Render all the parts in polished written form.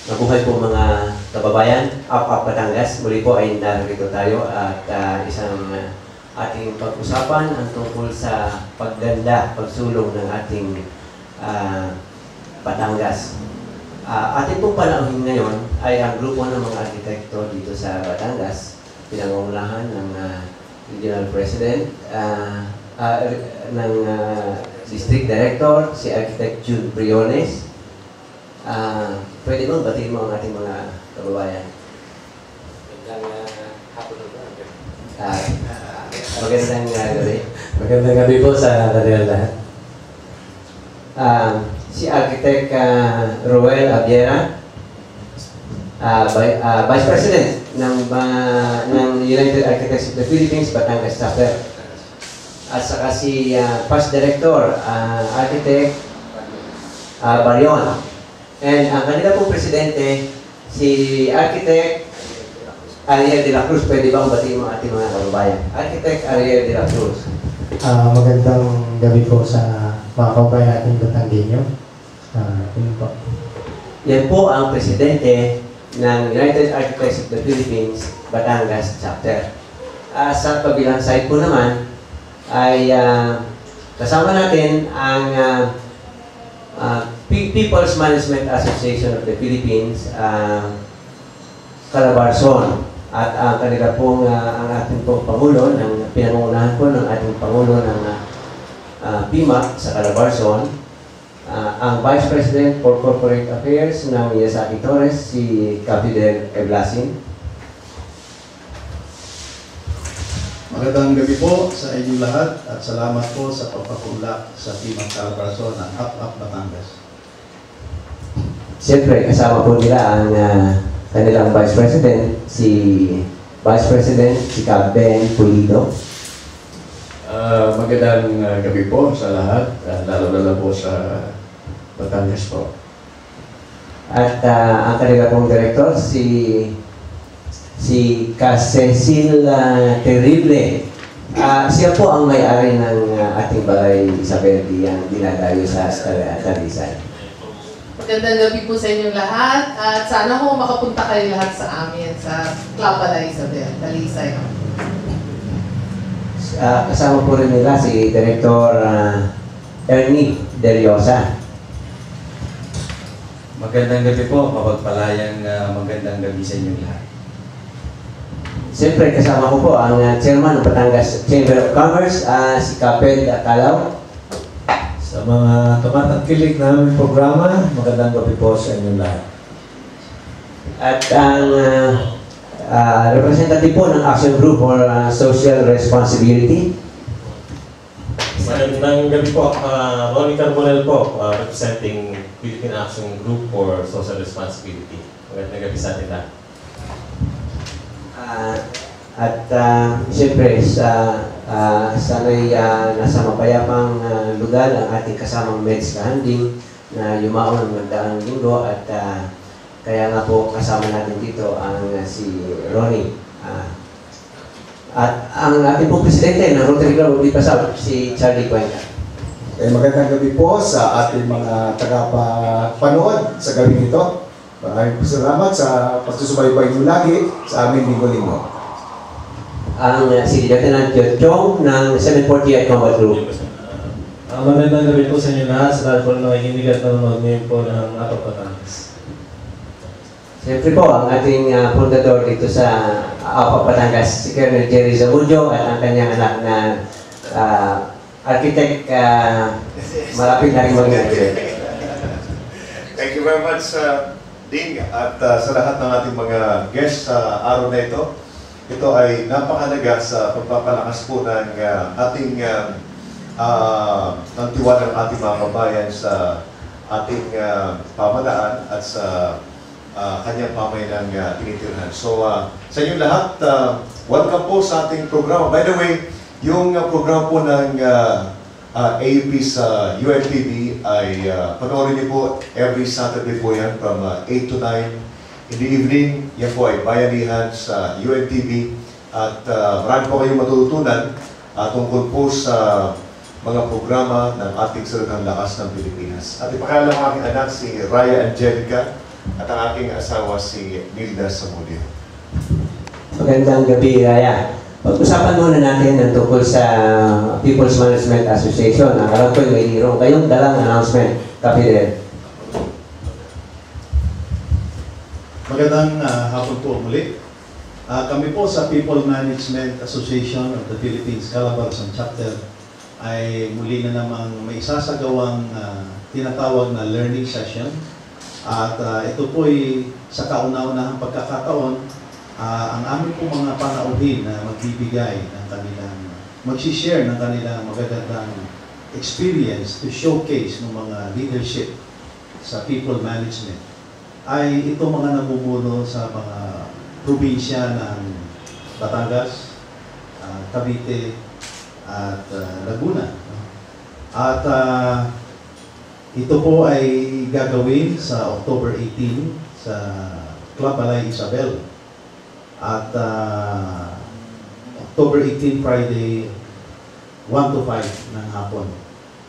Mabuhay po mga kababayan, Up Batangas. Muli po ay narito tayo at isang ating pag-usapan ang tungkol sa pagganda, pagsulong ng ating Batangas. Ating pong panauhin ngayon ay ang grupo ng mga arkitekto dito sa Batangas, pinangungunahan ng Regional President, ng District Director, si Architect June Briones. Pwede mo batiin mo ang ating mga kababayan. Magandang hapon po. Magandang gabi. Magandang gabi po sa kanilang lahat. Si Architect Roel Abiera, Vice President ng United Architects of the Philippines, Batangas Chapter. At saka si Past Director, Architect Barion. And ang kanila pong presidente, si Architect Ariel de la Cruz. Pwede ba batiin mo ating mga kababayan? Architect Ariel de la Cruz. Magandang gabi po sa mga kababayan natin Batanggenyo. Yan po ang presidente ng United Architects of the Philippines, Batangas Chapter. Sa kabilang side po naman, ay kasama natin ang People's Management Association of the Philippines, Calabarzon. At ang kanila pong, ang ating pong Pangulo, ng pinangungunahan po ng ating Pangulo ng PIMAC sa Calabarzon, ang Vice President for Corporate Affairs ng Yasaki Torres, si Captain Eblasin. Magandang gabi po sa inyong lahat at salamat po sa pagpapunla sa PIMAC Calabarzon ng Up Batangas. Siyempre, kasama po nila ang kanilang Vice President, si Captain Pulido. Magandang gabi po sa lahat, lalo-lalo po sa Batangas po. At ang kanila pong director, si Cecil Terrible. Siya po ang may-ari ng ating balay Isabel Diang dinadayo sa Talisay. Magandang gabi po sa inyong lahat at sana ho makapunta kayo lahat sa amin sa Club Balay Isabel, Talisay. Kasama po rin nila si Director Ernie Deliosa. Magandang gabi po, mapagpalayang magandang gabi sa inyong lahat. Siyempre, kasama ko po ang Chairman ng Batangas Chamber of Commerce, si Capel Calaw. Sa mga tumatangkilik na aming programa, magandang gabi po sa inyong lahat. At ang representative po ng Action Group for Social Responsibility. Magandang gabi po, Ronnie Carbonell po, representing Philippine Action Group for Social Responsibility. Magandang gabi sa atin lahat. Siyempre, sana'y nasa mapayapang lugar ang ating kasamang Meds Kahanding na yumaon ng magdaang linggo at kaya nga po kasama natin dito ang si Ronnie. At ang ating pong presidente ng Rotary Club of Lipa South, si Charlie Cuenca. Magandang gabi po sa ating mga tagapanood sa gabi nito. Maraming salamat sa pagsusubaybay niyo lagi sa amin linggo-linggo. Ang si Lieutenant Chong ng 748 Combat Group. Magandang gabi po sa inyo lahat sa lahat po na nakikinig at nanonood ngayon po ng Up Batangas. Siyempre po, ang ating fundador dito sa Up Batangas, si Colonel Jerry Zamudio at ang kanyang anak na architect, malapit na rin mag-architect. Thank you very much, Ding, at sa lahat ng ating mga guests sa araw na ito. Ito ay napakalaga sa pagpapalakas po ng ating ng tiwala ng ating mga kabayan sa ating pamalaan at sa kanyang pamayalang tinitirhan. So, sa inyong lahat, welcome po sa ating programa. By the way, yung programa po ng AUP sa UNTV ay panoorin niyo po every Saturday po yan from 8 to 9 in the evening. Yan po ay bayanihan sa UNTV at marami po kayong matututunan tungkol po sa mga programa ng ating Salitang Lakas ng Pilipinas. At ipakala ng aking anak si Raya Angelica at ang aking asawa si Nilda Samudio. Magandang gabi, Raya. Pag-usapan muna natin ang tungkol sa People's Management Association. Alam ko may hirong kayong dalang announcement. Kapitid. Magandang hapon po muli. Kami po sa People Management Association of the Philippines, Calabarzon Chapter, ay muli na namang may isasagawang tinatawag na learning session. At ito po ay sa kauna-unahang pagkakataon, ang aming po mga panauhin na magbibigay ng kanilang, mag-share ng kanilang magagandang experience to showcase ng mga leadership sa people management ay ito mga namumuno sa mga probinsya ng Batangas, Cavite, at Laguna. At ito po ay gagawin sa October 18 sa Club Balay Isabel. At October 18, Friday, 1 to 5 ng hapon.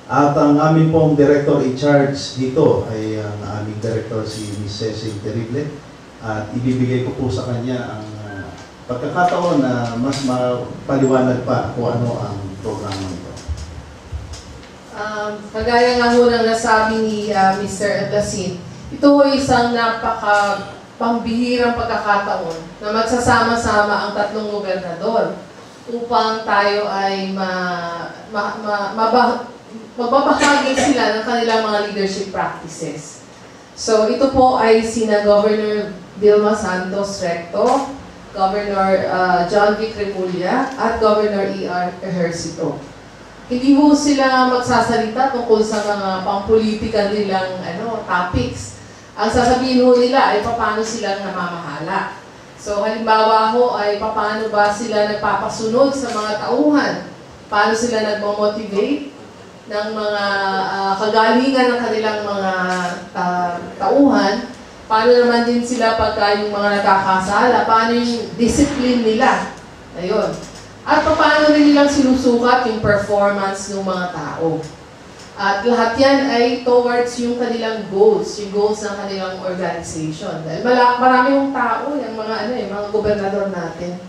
At ang aming pong director in charge dito ay ang aming director si Ms. Cecil Terrible. At ibibigay ko po sa kanya ang pagkakataon na mas mapaliwanag pa kung ano ang programa nito. Kagaya nga ho ng nasabi ni Mr. Edlasin, ito ho isang pambihirang pagkakataon na magsasama-sama ang tatlong gobernador upang tayo ay magbabahagi sila ng kanilang mga leadership practices. So ito po ay sina Governor Dilma Santos Recto, Governor John Vic Remulla, at Governor E.R. Ejercito. Hindi po sila magsasalita tungkol sa mga pampolitika nilang topics. Ang sasabihin ho nila ay paano silang namamahala. So halimbawa ho ay paano ba sila nagpapasunod sa mga tauhan, paano sila nagmo-motivate ng mga kagalingan ng kanilang mga tauhan, paano naman din sila pagka yung mga nagkakasala, paano yung discipline nila. Ayun. At paano rin nilang sinusukat yung performance ng mga tao. At lahat yan ay towards yung kanilang goals, yung goals ng kanilang organization. Dahil marami yung tao, yung mga gobernador natin.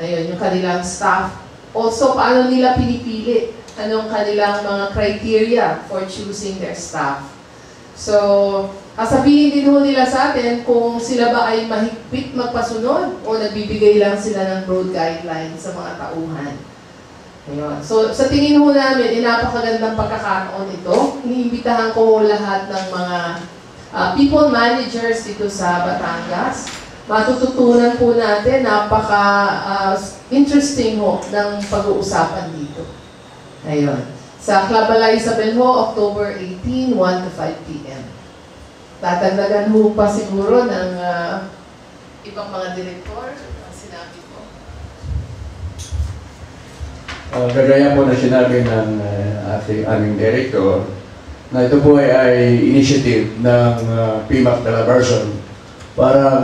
Ayun, yung kanilang staff. Also, paano nila pinipili? Anong kanilang mga criteria for choosing their staff. So, kasabihin din ho nila sa atin kung sila ba ay mahigpit magpasunod o nagbibigay lang sila ng broad guidelines sa mga tauhan. Ayun. So, sa tingin ho namin, napakagandang pagkakataon ito. Iniimbitahan ko ho lahat ng mga people managers dito sa Batangas. Matututunan po natin, napaka-interesting ho ng pag-uusapan dito. Ayun. Sa Club Balay Isabel ho, October 18, 1 to 5 p.m. Tatagdagan ho pa siguro ng ibang mga direktor, sinabi ko. Kagaya po na sinabi ng aming director, na ito po ay initiative ng PMAC Calabarzon para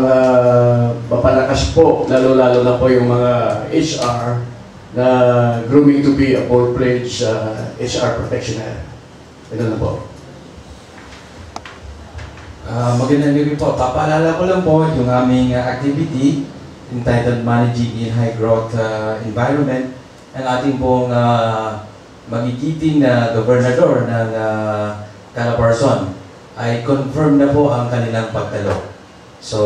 mapalakas po, lalo-lalo na po yung mga HR na grooming to be a full-fledged HR practitioner. Ito na po. Magandang gabi po. Papaalala ko lang po yung aming activity entitled Managing in High Growth Environment. Ang ating pong magigiting na gobernador ng Calabarzon ay confirm na po ang kanilang pagtalo. So,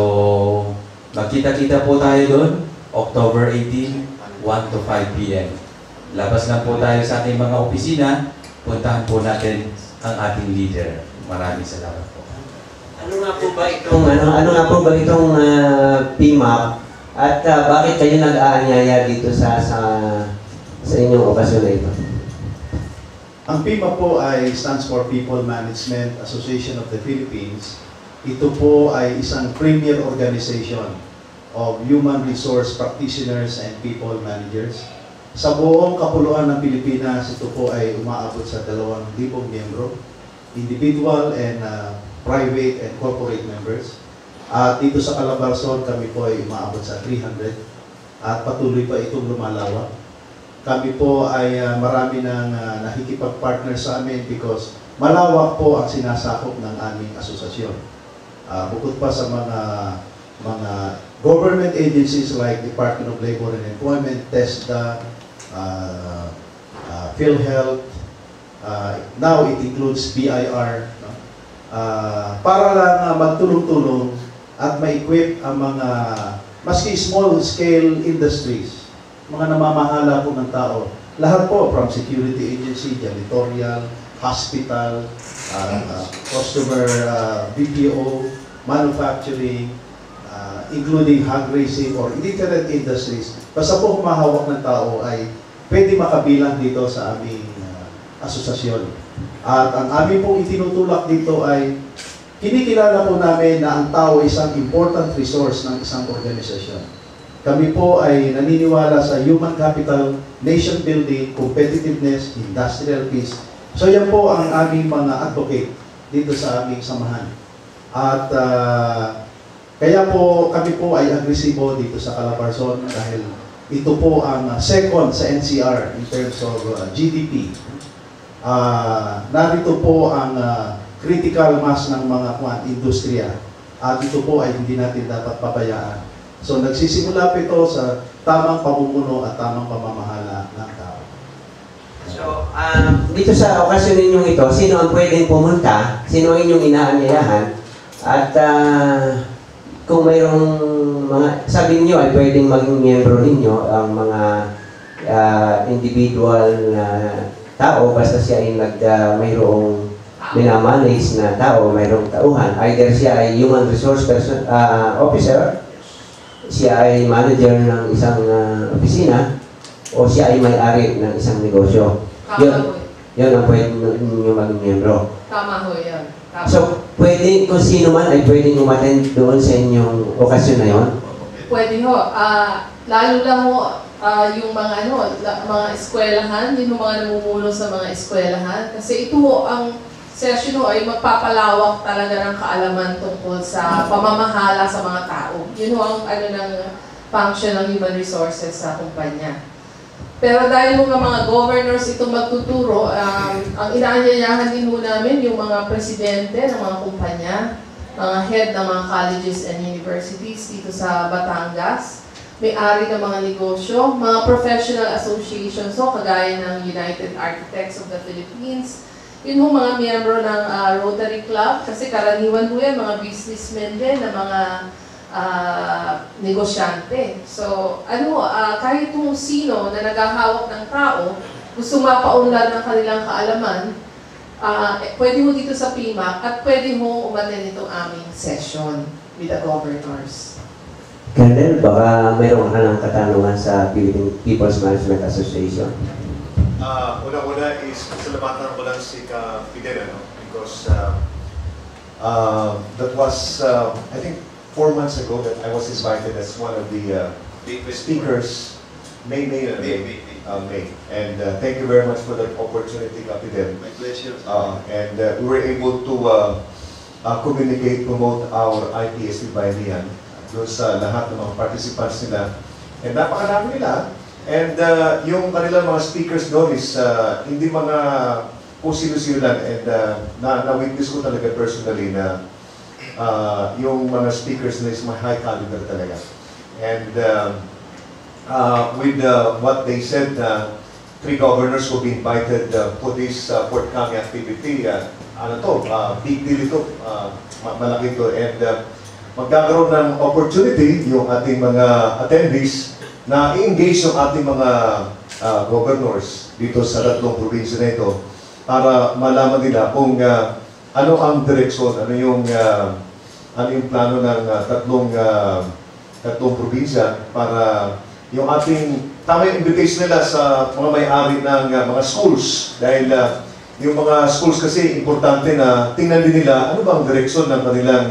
magkita-kita po tayo doon, October 18, 1 to 5 p.m. Labas lang po tayo sa ating mga opisina, puntahan po natin ang ating leader. Maraming salamat po. Ano nga po ba itong PMAC at bakit kayo nag-aanyaya dito sa inyong okasyon na ito? Ang PMAC po ay stands for People Management Association of the Philippines. Ito po ay isang premier organization of human resource practitioners and people managers. Sa buong kapuluan ng Pilipinas, ito po ay umaabot sa 2,000 miyembro, individual and private and corporate members. At dito sa Calabarzon, kami po ay umaabot sa 300 at patuloy pa itong lumalawak. Kami po ay marami nang nakikipag-partner sa amin because malawak po ang sinasakop ng aming asosasyon. bukod pa sa mga government agencies like Department of Labor and Employment, TESDA, PhilHealth, now it includes BIR, no? Para lang magtulong-tulong at ma-equip ang mga maski small-scale industries, mga namamahala po ng tao. Lahat po, from security agency, janitorial, hospital, customer BPO, manufacturing, including hog raising or different industries. Basta po humahawak ng tao ay pwede makabilang dito sa aming asosasyon. At ang aming pong itinutulak dito ay kinikilala po namin na ang tao ay isang important resource ng isang organisasyon. Kami po ay naniniwala sa human capital, nation building, competitiveness, industrial peace. So yan po ang aming mga advocate dito sa aming samahan. At kaya po kami po ay agresibo dito sa Calabarzon dahil ito po ang second sa NCR in terms of GDP. Narito po ang critical mass ng mga industriya at ito po ay hindi natin dapat pabayaan. So nagsisimula po ito sa tamang pamumuno at tamang pamamahala ng tao. So, dito sa okasyon ninyong ito, sino ang pwedeng pumunta? Sino ang inyong inaanyayahan? At kung mayroong mga, sabi niyo ay pwedeng maging miyembro ninyo ang mga individual na tao basta siya ay mayroong minamanage na tao, mayroong tauhan. Either siya ay human resource person, officer, siya ay manager ng isang opisina, o siya ay may-ari ng isang negosyo. Yun ang pwede ninyo maging miyembro. Tama ho yan. Tama. So, pwede, kung sino man ay pwedeng umattend doon sa inyong okasyon na yon? Pwede ho. Lalo lang ho yung mga mga eskwelahan, yung mga namumuno sa mga eskwelahan. Kasi ito ho, ang session ho ay magpapalawak talaga ng kaalaman tungkol sa pamamahala sa mga tao. Yun ho ang ng function ng human resources sa kumpanya. Pero dahil mga governors itong magtuturo, ang inaanyayahan din ho namin yung mga presidente ng mga kumpanya, mga head ng mga colleges and universities dito sa Batangas, may-ari ng mga negosyo, mga professional associations, so kagaya ng United Architects of the Philippines, yun ho mga miyembro ng Rotary Club, kasi karaniwan ho yan, mga businessmen din, na mga negosyante. So, kahit kung sino na naghahawak ng tao, gusto mapaunlad ng kanilang kaalaman, pwede mo dito sa PMAC at pwede mo umattend itong aming session with the governors. Colonel, baka mayroon ka ng katanungan sa Philippine People's Management Association. Una-una is salamatan ko lang si Fidel, because that was, I think, 4 months ago that I was invited as one of the speakers. May. And thank you very much for that opportunity, Fidel. My pleasure. And we were able to communicate, promote our IPSP Bayanihan doon sa lahat ng mga participants nila. And napakarami nila. And yung kanilang mga speakers doon is hindi mga kung sino-sino lang. And na-witness ko talaga personally na yung mga speakers na is my high caliber talaga. And with what they said, 3 governors will be invited for this forthcoming activity. Big deal ito, malaki ito. And magkakaroon ng opportunity yung ating mga attendees na i-engage yung ating mga governors dito sa 3 probinsya na ito para malaman nila kung ano ang direksyon, ano yung plano ng tatlong probinsya para yung ating tamang invitation nila sa mga may-ari ng mga schools. Dahil yung mga schools kasi importante na tingnan din nila ano bang direksyon ng kanilang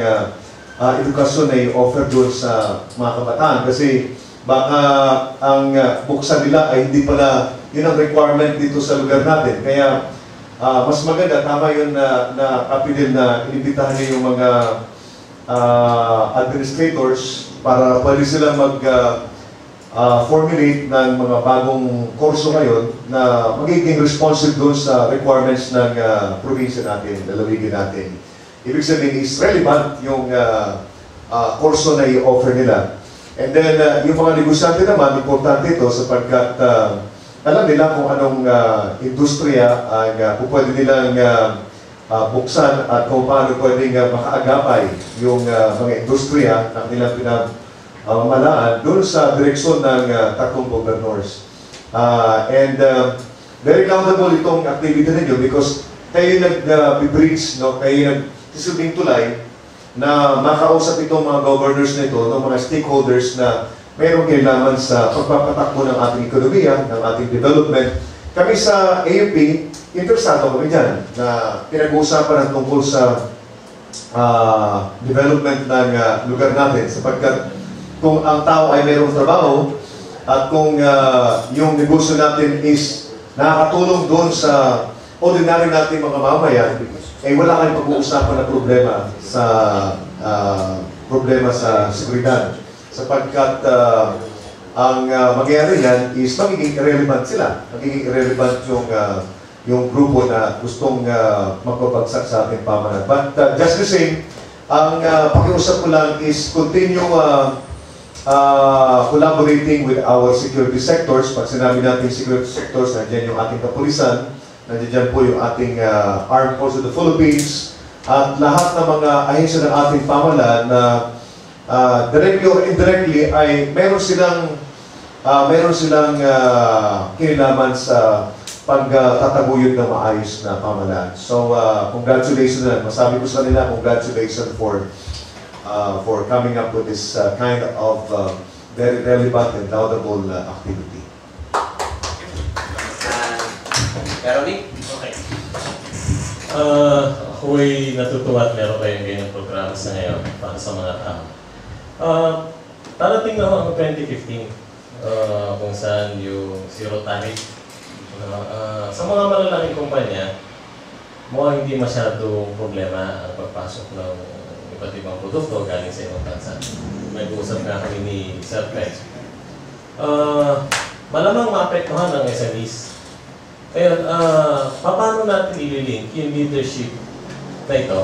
edukasyon na i-offer doon sa mga kabataan. Kasi baka ang buksan nila ay hindi pala yun ang requirement dito sa lugar natin. Kaya mas maganda, tama yun na kapilin na inibitahan niyo yung mga administrators para pwede sila formulate ng mga bagong kurso ngayon na magiging responsive doon sa requirements ng probinsya natin, lalawigin natin. Ibig sabihin is relevant yung kurso na i-offer nila. And then, yung mga negosyante naman, importante ito sapagkat alam nila kung anong industriya ang pwede nilang buksan at kung paano pwedeng makaagapay yung mga industriya na nilang pinamalaan doon sa direksyon ng tatlong governors. Very laudable itong activity ninyo because kayo nag-bridge, no? Kayo nagsisilbing tulay na makausap itong mga governors na ito, ng mga stakeholders na mayroong kailangan sa pagpapatakbo ng ating ekonomiya, ng ating development. Kami sa AUP, interesado kami dyan na pinag-uusapan ng tungkol sa development ng lugar natin sapagkat kung ang tao ay mayroong trabaho at kung yung negosyo natin is nakakatulong doon sa ordinary natin mga mamayan, eh wala kayong pag-uusapan na problema sa seguridad. Sapagkat ang mangyayari yan is magiging irrelevant sila. Magiging irrelevant yung grupo na gustong magpapagsak sa ating pamanan. But just the same, ang pakiusap ko lang is continue collaborating with our security sectors. Pag sinabi natin security sectors, nandiyan yung ating kapulisan, nandiyan po yung ating Armed Forces of the Philippines, at lahat ng mga ahensya ng ating pamahalaan na directly or indirectly ay meron silang kinalaman sa pagtataguyod ng maayos na pamahalaan. So, congratulations na. Masabi ko sa nila, congratulations for coming up with this kind of very relevant and laudable activity. Caroline? Okay. Ako'y natutuwa at meron kayong ganyang programa sa ngayon para sa mga tao. Darating na ang 2015 kung saan yung zero tariff sa mga malalaking kumpanya, mukhang hindi masyadong problema ang pagpasok ng iba't ibang produkto galing sa ibang bansa. May usap nga kami ni Sir Fred. Malamang maapektuhan ng SMEs. Kaya, paano natin ililink yung leadership na ito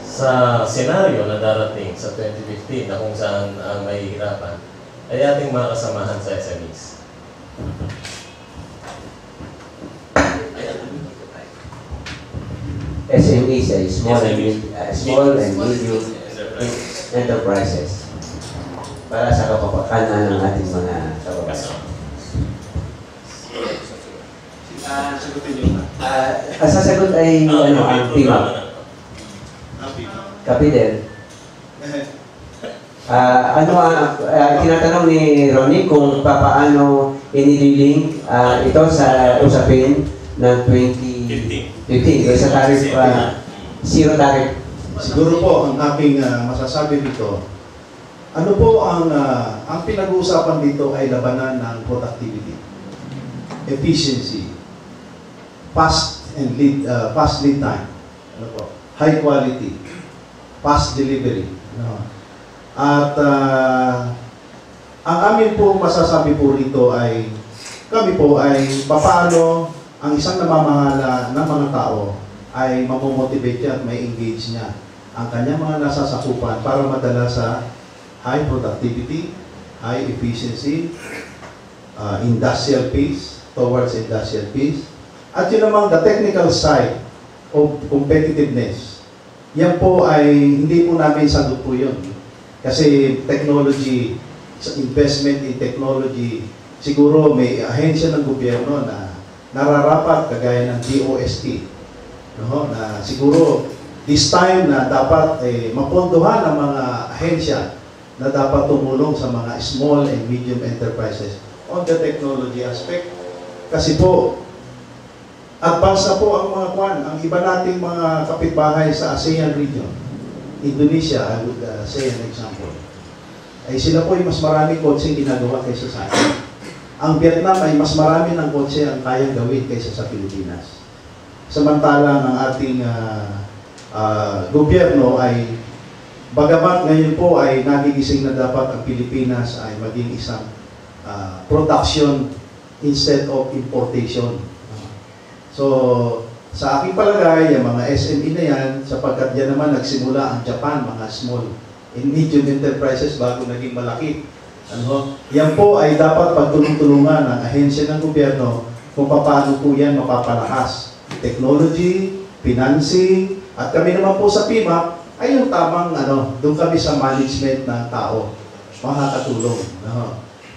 sa senaryo na darating sa 2015 na kung saan ang mahihirapan ay ating mga kasamahan sa SMEs? SMEs ay small and medium enterprises para sa kapapakanan ng ating mga kababayan. Ang sasagot ay ang PIMAP. Kapitid. Tinatanong ni Ronnie kung paano inililink ito sa usapin ng 2015 sa tariff, zero tariff. Siguro po ang aking masasabi dito, ano po ang pinag-uusapan dito ay labanan ng productivity, efficiency, fast lead time, ano po, high quality, fast delivery. No? At ang amin po masasabi po rito ay kami po ay paano ang isang namamahala ng mga tao ay mamomotivate niya at may engage niya ang kanyang mga nasasakupan para madala sa high productivity, high efficiency, industrial peace, towards industrial peace. At yun namang the technical side of competitiveness. Yan po ay hindi po namin sagot po yun. Kasi technology, investment in technology, siguro may ahensya ng gobyerno na nararapat kagaya ng DOST. No? Na siguro this time na dapat mapondohan ang mga ahensya na dapat tumulong sa mga small and medium enterprises on the technology aspect. Kasi po, advance na po ang mga kwan, ang iba nating mga kapitbahay sa ASEAN region. Indonesia, I would say an example. Ay sila po ay mas marami kotse ginagawa kaysa sa atin. Ang Vietnam ay mas marami ng kotse ang kayang gawin kaysa sa Pilipinas. Samantalang ang ating gobyerno ay, bagamat ngayon po ay nagigising na dapat ang Pilipinas ay maging isang production instead of importation. So, Sa aking palagay, yung mga SME na yan, sapagkat yan naman nagsimula ang Japan, mga small and medium enterprises bago naging malaki. Ano? Yan po ay dapat pagtulong-tulungan ng ahensya ng gobyerno kung paano po yan mapapalakas. Technology, financing, at kami naman po sa PIMAC ay yung tamang doon kami sa management ng tao. Makakatulong.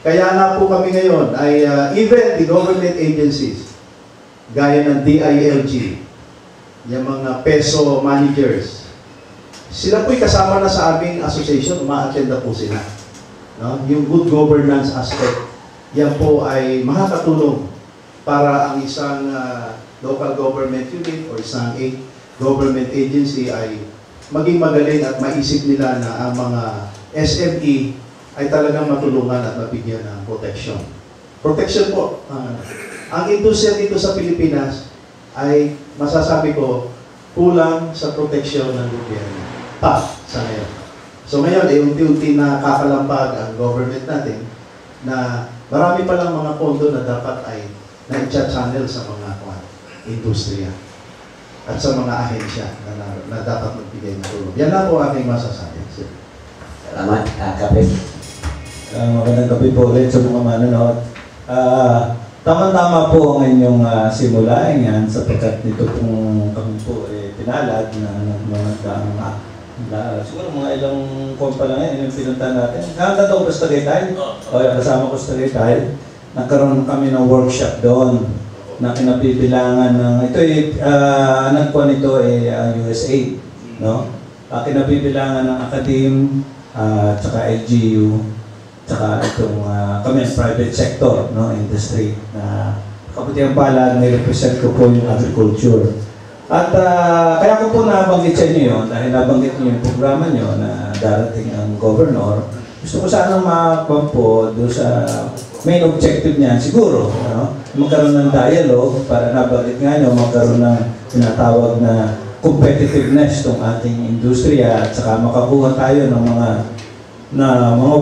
Kaya nga po kami ngayon ay even the government agencies, gaya ng DILG, yung mga peso managers, sila po'y kasama na sa aming association, uma-attenda po sila. No? Yung good governance aspect, yan po ay makakatulong para ang isang local government unit o isang government agency ay maging magaling at maisip nila na ang mga SME ay talagang matulungan at mabigyan ng protection. Protection po. Ang industriya dito sa Pilipinas ay masasabi ko kulang sa protection ng gobyerno. Sa ngayon. So ngayon, unti-unti na kakalampag ang government natin na marami palang mga pondo na dapat ay na-channel sa mga industriya at sa mga ahensya na dapat magbigay ng tulong. Yan lang po aking masasabi. Salamat, Kapit. Magandang gabi po ulit sa mga manonood. Tama-tama po ang inyong simulain yan sapagkat nito pong kami po pinalad na siguro mga ilang kung pa lang yan, yung pinunta natin. Nakakata ko sa Tagaytay. Kasama ko sa Tagaytay. Nagkaroon kami ng workshop doon na kinabibilangan ng, ito nagkuhan nito USAID, no? Kinabibilangan ng Academe, tsaka LGU, tsaka itong kami, private sector, no? Industry, na kabutihan pala, nai-represent ko po yung agriculture. At kaya ko po nabanggit sa inyo yun, dahil nabanggit niyo yung programa niyo na darating ang governor, gusto ko sanang makakuha po doon sa main objective niyan, siguro, magkaroon ng dialogue para nabanggit nga nyo, magkaroon ng tinatawag na competitiveness ng ating industriya at saka makakuha tayo ng mga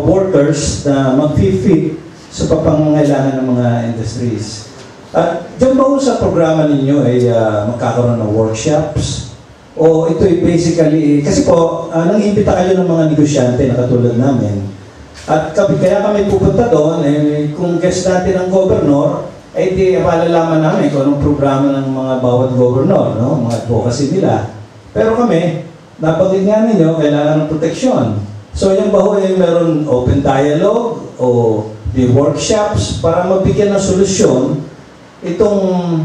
workers na mag-fit sa papangangailangan ng mga industries. At dyan ba sa programa ninyo ay magkakaroon ng workshops? O ito ay basically, kasi po, nang-imbita kayo ng mga negosyante na katulad namin. At kaya kami pupunta doon, kung guest natin ang governor, ay di malalaman namin kung anong programa ng mga bawat governor, no? Mga advocacy nila. Pero kami, nabanggit nga ninyo, kailangan ng proteksyon. So yung baho ay meron open dialogue o the workshops para mabigyan ng solusyon itong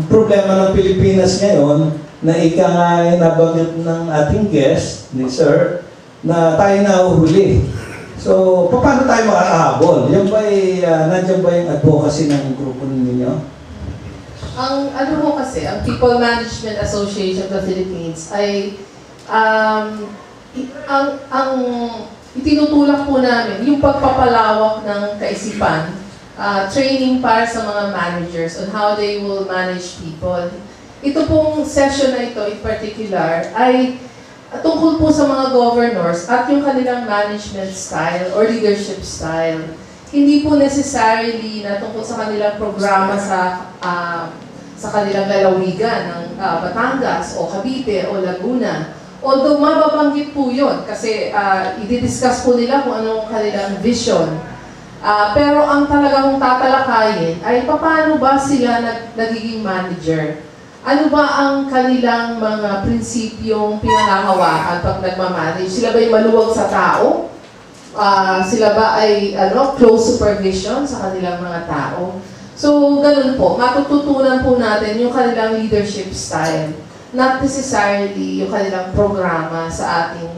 problema ng Pilipinas ngayon na ika nga nabanggit ng ating guest, ni Sir, na tayo nahuhuli. So, paano tayo makakahabol? Yan ba nandiyan ba yung advocacy ng grupo ninyo? Ang kasi, ang People Management Association of the Philippines ay ang itinutulak po namin yung pagpapalawak ng kaisipan, training para sa mga managers on how they will manage people. Ito pong session na ito in particular ay tungkol po sa mga governors at yung kanilang management style or leadership style. Hindi po necessarily na tungkol sa kanilang programa sa kanilang lalawigan ng Batangas o Cavite o Laguna. Although mababanggit po yun kasi i-discuss po nila kung anong kanilang vision. Pero ang talagang tatalakayin ay paano ba sila nagiging manager? Ano ba ang kanilang mga prinsipyong pinangahawakan pag nagmamanage? Sila ba ay maluwag sa tao? Sila ba ay close supervision sa kanilang mga tao? So, ganun po. Matututunan po natin yung kanilang leadership style. Not necessarily yung kanilang programa sa ating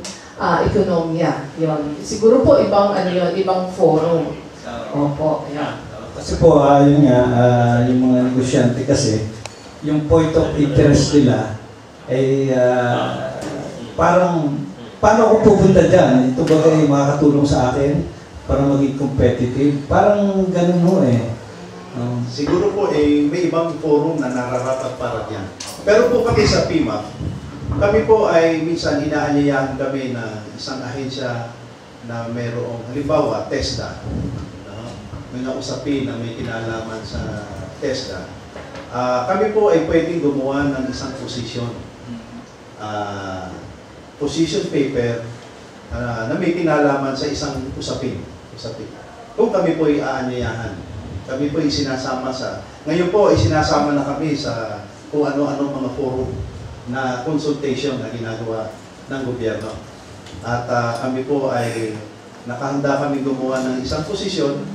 ekonomiya. Yun. Siguro po ibang ibang forum. Opo. Yeah. Kasi po, yun nga, yung mga negosyante kasi, yung point of interest nila ay parang paano ako pupunta dyan? Ito ba ay makakatulong sa akin para maging competitive? Parang ganun mo Siguro po may ibang forum na nararapat para dyan. Pero po kami sa PIMAC, kami po ay minsan inaanyayahan kami na isang ahensya na mayroong, halimbawa, TESDA. May nausapin na may kinalaman sa TESDA. Kami po ay pwedeng gumawa ng isang position. Position paper na may kinalaman sa isang usapin. Kung kami po ay aanyayahan, kami po ay sinasama ngayon po ay sinasama na kami sa kung ano-ano mga forum na consultation na ginagawa ng gobyerno. At kami po ay nakahanda kami gumawa ng isang posisyon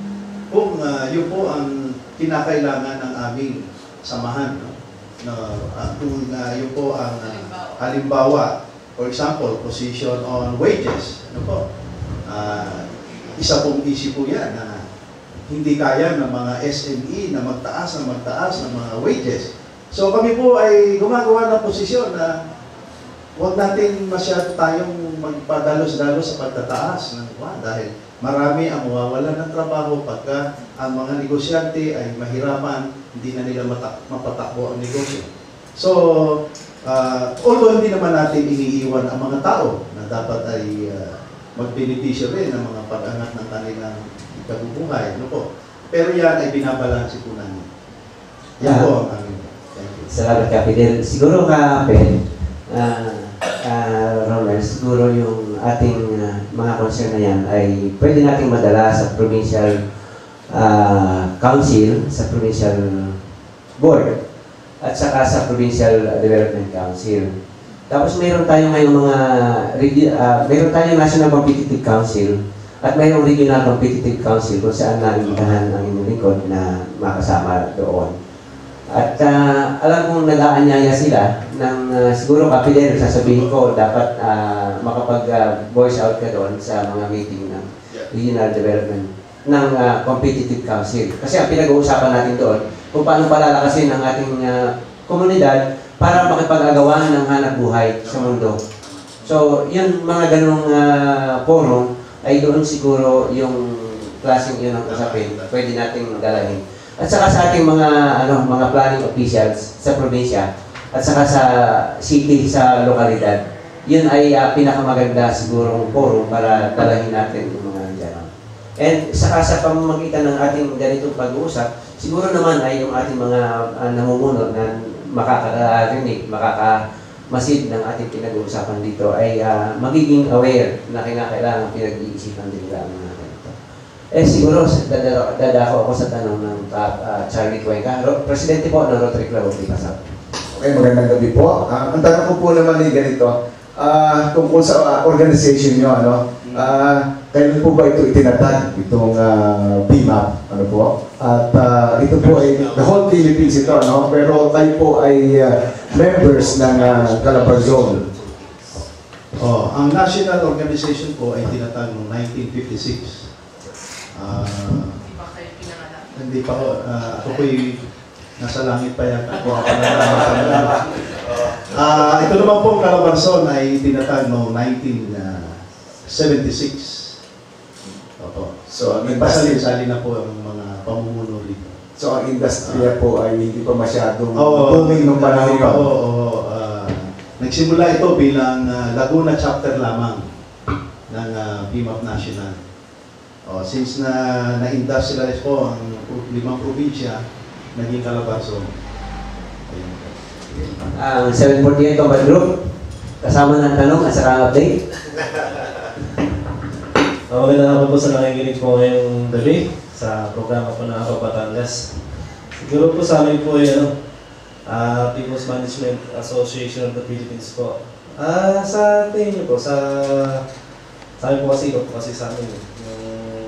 kung yun po ang kinakailangan ng aming samahan. Kung yun po ang halimbawa, for example, position on wages. Isa pong issue po yan na hindi kaya ng mga SME na magtaas ng mga wages. So kami po ay gumagawa ng posisyon na huwag natin masyado tayong magpadalos-dalos sa pagtataas ng dahil marami ang mawawalan ng trabaho pagka ang mga negosyante ay mahirapan, hindi na nila mapatakbo ang negosyo. So, although hindi naman natin iniiwan ang mga tao na dapat ay magbenepisyo rin ng mga pag-angat ng kanilang ikabubuhay. Pero yan ay binabalansi po namin. Yan po ang aming. Thank you. Salamat ka, Fidel. Siguro ka, Ben, Romer, siguro yung ating mga concern na yan ay pwede nating madala sa provincial council, sa provincial board, at saka sa provincial development council. Tapos mayroon tayo ngayong mayroon tayong National Competitive Council at mayroong Regional Competitive Council kung saan naimbitahan ang inyong lingkod na makasama doon. At alam kong nag-aanyaya sila ng siguro kapilero, sasabihin ko dapat makapag-voice out ka doon sa mga meeting ng Regional Development ng Competitive Council. Kasi ang pinag-uusapan natin doon kung paano palalakasin ang ating komunidad para makipag-agawan ng hanap buhay sa mundo. So, yun mga ganong forum ay doon siguro yung klaseng yun ang usapin, pwede nating dalahin. At saka sa ating mga planning officials sa probinsya at saka sa city, sa lokalidad, yun ay pinakamaganda sigurong forum para dalahin natin yung mga dyan. And saka sa pamamagitan ng ating ganitong pag-uusap, siguro naman ay yung ating mga namumuno na makakarinig, makakamasid ng ating pinag-uusapan dito ay magiging aware na kinakailangan pinag-iisipan din nila ang mga ganito. Siguro, dadako ako sa tanong ng Charlie Cuenca. Presidente po ng Rotary Club of Limassol. Okay, magandang gabi po. Ang tanong ko po naman ay ganito. Tungkol sa organization nyo, kailan po ba ito itinatag, itong PMAP, At ito po ay the whole Philippines ito, pero tayo po ay members ng Calabarzon. Ang national organization po ay tinatag noong 1956. Hindi pa kayo pinanganak? Hindi pa ako. Ako po'y nasa langit pa yata. Ito naman po, Calabarzon ay tinatag noong 1976. Opo. So, nagpasalin-salin na po ang mga pamumuno dito. So, ang industriya po ay hindi pa masyadong booming nung panahon pa. Nagsimula ito bilang Laguna chapter lamang ng PMAP National. Since na-industrialize po ang 5 probinsya, naging Calabarzon. Ang 748 Combat Group, kasama ng tanong at saka update. Magandang hapon po sa nakikinig po ngayong gabi sa programa po ng Ako Batangas. Siguro po sa amin po ay People's Management Association of the Philippines po. Sa tingin niyo po, sa amin po kasi, ito po kasi sa amin, yung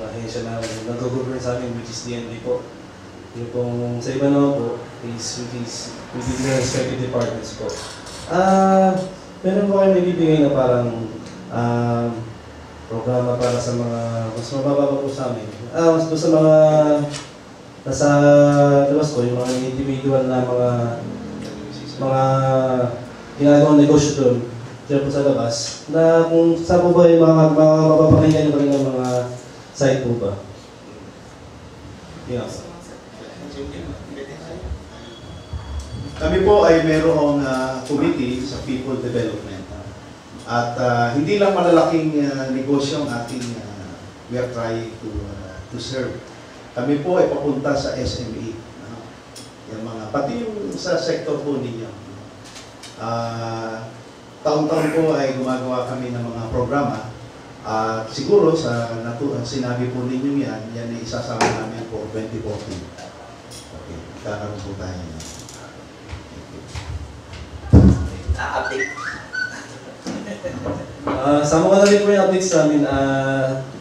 ahensya na nag-govern sa amin, which is DND po. Yung pong sa iba naman po, is within the respective departments po. Meron po kayo may bibigay na parang programa para sa mga, mas mababa po sa amin. Mas po sa mga nasa labas ko, yung mga individual na mga ginagawang negosyo doon, dyan po sa labas, na kung saan po ba yung mga mapapakinggan yung kanilang mga site po ba? Yeah. Kami po ay mayroong committee sa People Development. At hindi lang malalaking negosyo ang ating we are trying to serve. Kami po ay papunta sa SME. Yung mga, pati yung sa sektor po ninyo. Taon-taon po ay gumagawa kami ng mga programa. Siguro sa sinabi po ninyo yan ay isasama namin for 2014. Okay, kakaroon po tayo. Sama ko na rin po yung updates namin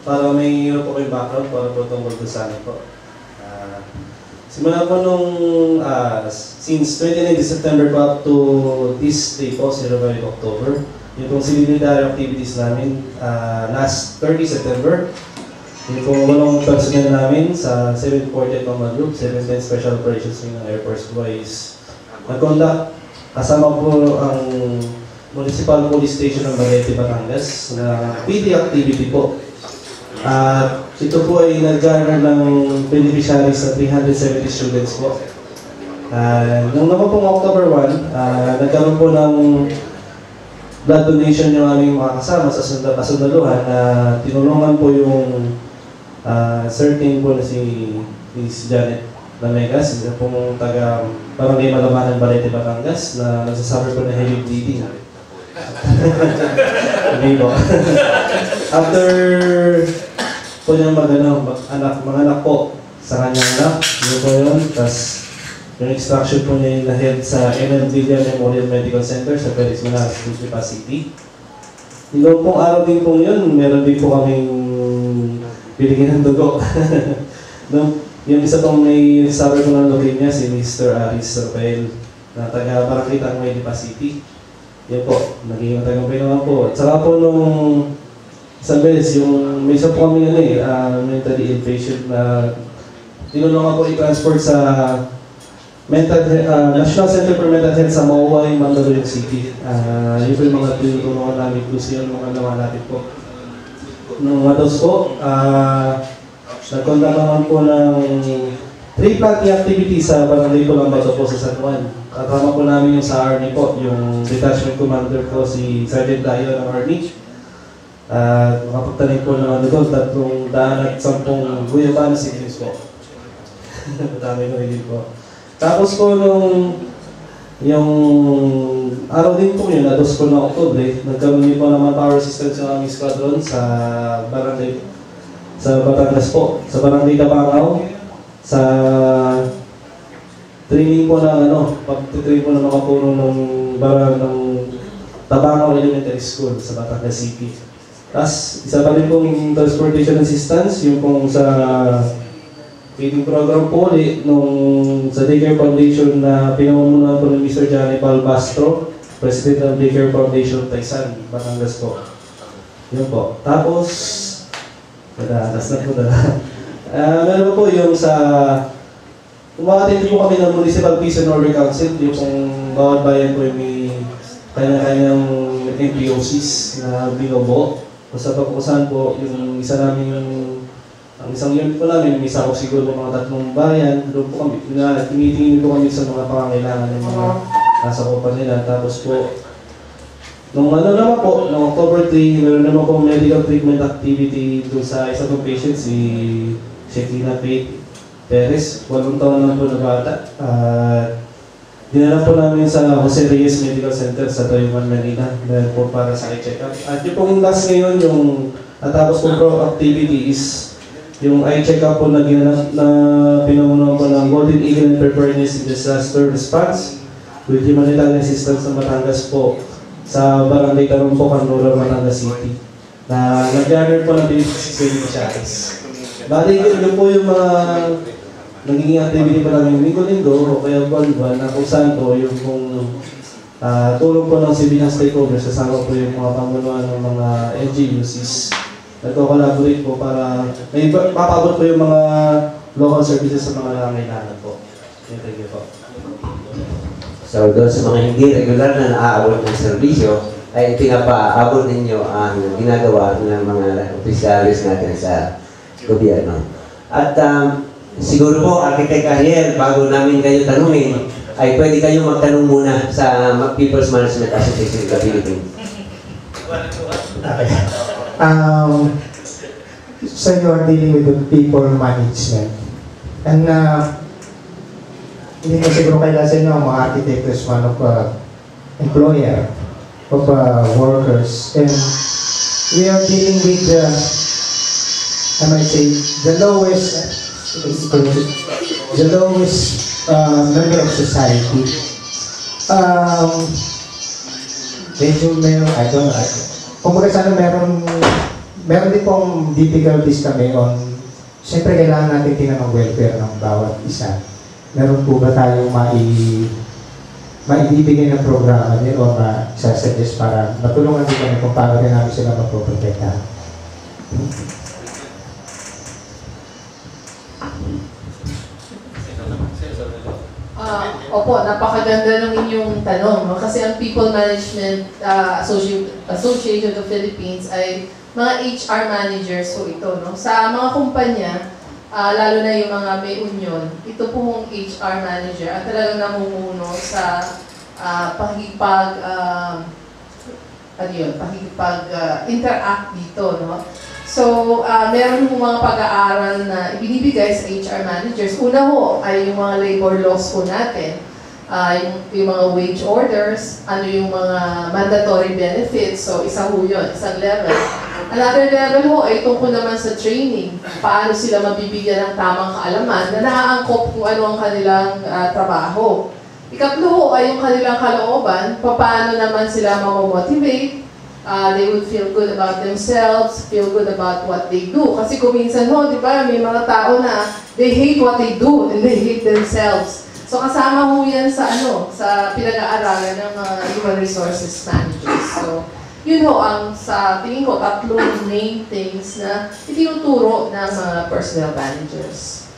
para may po kayong background para po tungkol doon sa amin po. Simula po nung since 29 September po up to this day po, 05 October, yung pong civil-military activities namin last 30 September, yung pong walong personnel namin sa 740 Command Group, 710 Special Operations Wing ng Air Force Boys nag-conduct kasama po ang Municipal Police Station ng Balete, Batangas na PD activity po. Ito po ay nag-garner ng beneficiaries na 370 students po. Nung naman pong October 1, nagkaroon po ng blood donation yung aming mga kasama sa kasundaluhan na tinulungan po yung certain po na si Miss Janet Lamegas, isa pong taga Barangay Malamanan, Balete, Batangas na nagsasuffer po na heavy bleeding. After po niyang mga anak po sa kanyang anak, yun po yun, tapos yung extraction po niya yung na-held sa ML Villa Memorial Medical Center sa Felix Manalas, Lipa City. Yung pong araw din po yun, meron din po kaming binigyan ng dugo. Yung isa pong may suffer po ng leukemia, si Mr. Aris Rafael, na taga Barangay Tangway, Lipa City. Yan po, naging matagumpay naman po. At saka po nung isang beses, yung may isa po kami mentally ill patient na tinulungan po i-transport sa National Center for Mental Health sa Mauway, Mandaluyong City. Yun po yung mga tinutulungan namin, plus yun mga naman natin po. Nung matos po, nag-conduct naman po ng tree-planting activity sa Barangay Pulambato po sa San Juan. Kasama po namin yung sa Army po, yung detachment commander po si Sergeant Dayo ng Army. Makapagtanig po ng doon, 310 Guyabana seedlings po. Madami ko rin po. Tapos po nung yung araw din po yun, ados po na Oktubre, nagkaroon din po naman power systems yung aming squadron sa Barangay, sa Batangas po, sa Barangay Tabangaw, sa training po ng pag-train po ng mga puno ng Tabangaw Elementary School sa Batangas City. Tapos, isa pa rin pong transportation assistance, yung pong sa feeding program po ulit nung sa Daycare Foundation na pinamumunuan po ng Mr. Johnny Balbastro, President ng Daycare Foundation Taysan, Batangas po. Yun po. Tapos, madalas na po meron po yung sa umakatindi po kami ng Municipal Peace and Order Council, yung kung bawat bayan po yung may kanya-kanyang MPOCs na binobo. Sa pagkukusan po, yung isa namin ang isang unit po namin, may isa ko siguro mga 3 bayan, doon po kami, tinitingin po kami sa mga pangangailangan ng mga nasa kupan nila. Tapos po, nung naman po, noong October 3, meron naman po medical treatment activity doon sa isa pong patient, si Shekinah Faith Perez, 8 taon lang po na bata. Dinala po namin sa Jose Reyes Medical Center sa Toyman, Manila, dahil po para sa i-check up. At yung pong last ngayon, yung natapos pong pro activity is yung eye check-up po na ginanap na pinamunuan po ng Golden Eagle and Preparedness in Disaster Response with Humanitarian Assistance ng Batangas po sa Barangay Tarumpo, Canora, Batangas City. Na nag-gather po ng 56 beneficiaries. Bali, yun po yung mga naging activity pa namin linggo-linggo o kaya buwan-buwan na kung saan po yung kung tulong po ng civilian stakeholders, kasama po yung mga pamunuan ng mga NGOs, nagko-collaborate po para may mapabot po yung mga local services sa mga nangangailangan po. Thank you po. So doon sa mga hindi regular na naaabot ng serbisyo, ay pinapaabot ninyo ang ginagawa ng mga opisyalis natin sa gobyerno. At siguro po, Architect Ariel, bago namin kayo tanungin, ay pwede kayo magtanong muna sa People's Management Association of the Philippines. Okay. So you are dealing with the people management. And hindi ko siguro kailan sa inyo, ang mga architect is one of employer of workers. And we are dealing with the, I might say, the lowest member of society. Medyo meron, I don't know. Kung sana meron din pong difficulties kami on, siyempre kailangan natin tingnan ang welfare ng bawat isa. Meron po ba tayong maibibigay ng programa din o ma-suggest para matulungan din kami kung paano rin namin sila mapoprotekta? Opo, napakaganda ng inyong tanong. No? Kasi ang People Management Association of the Philippines ay mga HR managers po ito. No? Sa mga kumpanya, lalo na yung mga may union, ito pong HR manager at talagang namumuno sa pakikipag-interact dito. No? So, meron pong mga pag-aaral na ibinibigay sa HR managers. Una ho ay yung mga labor laws po natin, yung mga wage orders, ano yung mga mandatory benefits. So, isa ho yun, isang level. Another level ho ay tungkol naman sa training. Paano sila mabibigyan ng tamang kaalaman na naaangkop kung ano ang kanilang trabaho. Ikatlo ho ay yung kanilang kalooban, paano naman sila mamomotivate. They would feel good about themselves, feel good about what they do. Kasi kung minsan ho, di ba, may mga tao na they hate what they do and they hate themselves. So kasama ho yan sa sa pinag-aaralan ng human resources managers. So yun ho ang sa tingin ko tatlong main things na itinuturo ng mga personnel managers.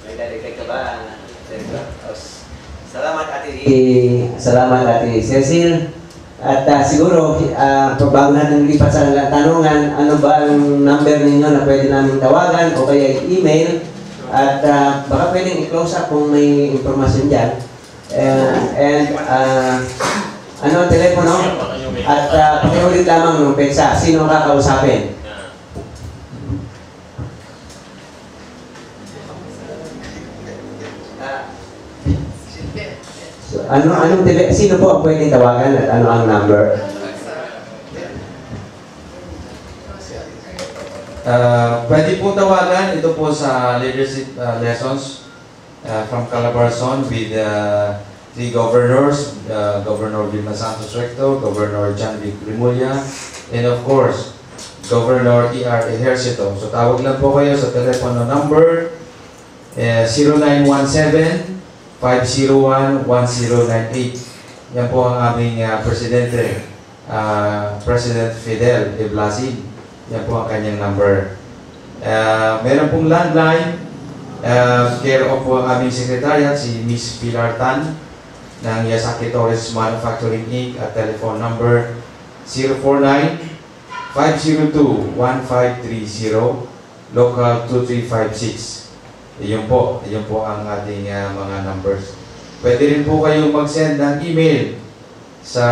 May dali ka ba? Salamat Ate Cecil. At siguro, bago natin lipat sa tanungan, ano ba ang number ninyo na pwede namin tawagan o kaya email? At baka pwedeng i-close up kung may informasyon dyan. Ano ang telepono? At pakiulit lamang ng petsa. Sino kakausapin? So, sino po ang pwedeng tawagan at ano ang number? Pwede po tawagan. Ito po sa leadership lessons from Calabarzon with three governors, Governor Vilma Santos Recto, Governor John V. Remulla, and of course, Governor E.R. Ejercito. So tawag lang po kayo sa telepono number 0917-501-1098. Yan po ang aming presidente, President Fidel de Blasig. Yan po ang kanyang number. Meron pong landline, care of po ang aming secretariat, si Miss Pilar Tan ng Yasaki Torres Manufacturing Inc. at telephone number 049-502-1530, local 2356. Yun po ang ating mga numbers. Pwede rin po kayong mag-send ng email sa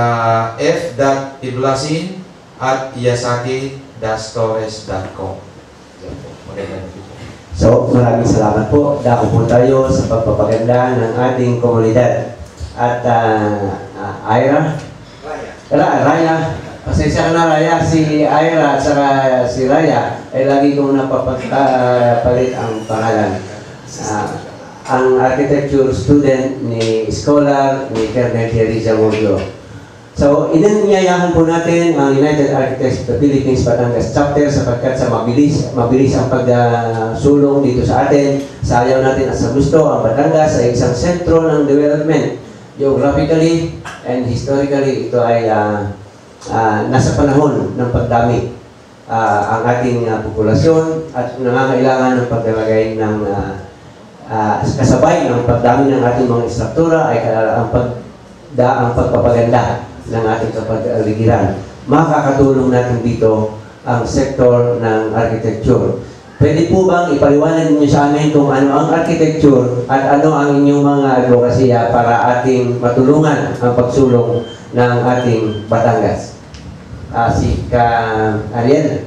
f.iblasin@yasaki-torres.com. So, maraming salamat po. Dako po tayo sa pagpapaganda ng ating komunidad. At Ira? Raya. Pasensya ka na, Raya. Si Ira at saka si Raya ay lagi kong napapagpalit ang pangalan. Ang architecture student ni Scholar ni Colonel Thierry Zamulio. So, inanyayahan po natin ang United Architects of the Philippines Batangas Chapter sapagkat sa mabilis ang pagsulong dito sa atin. Sa ayaw natin at sa gusto, ang Batangas ay isang sentro ng development. Geographically and historically, ito ay nasa panahon ng pagdami. Ang ating populasyon at nangangailangan ng paglalagay ng kasabay ng pagdami ng ating mga istruktura ay ang pagpapaganda ng ating kapaligiran. Makakatulong natin dito ang sektor ng architecture. Pwede po bang ipaliwanag niyo sa amin kung ano ang architecture at ano ang inyong mga advokasya para ating matulungan ang pagsulong ng ating Batangas? Si Ariel.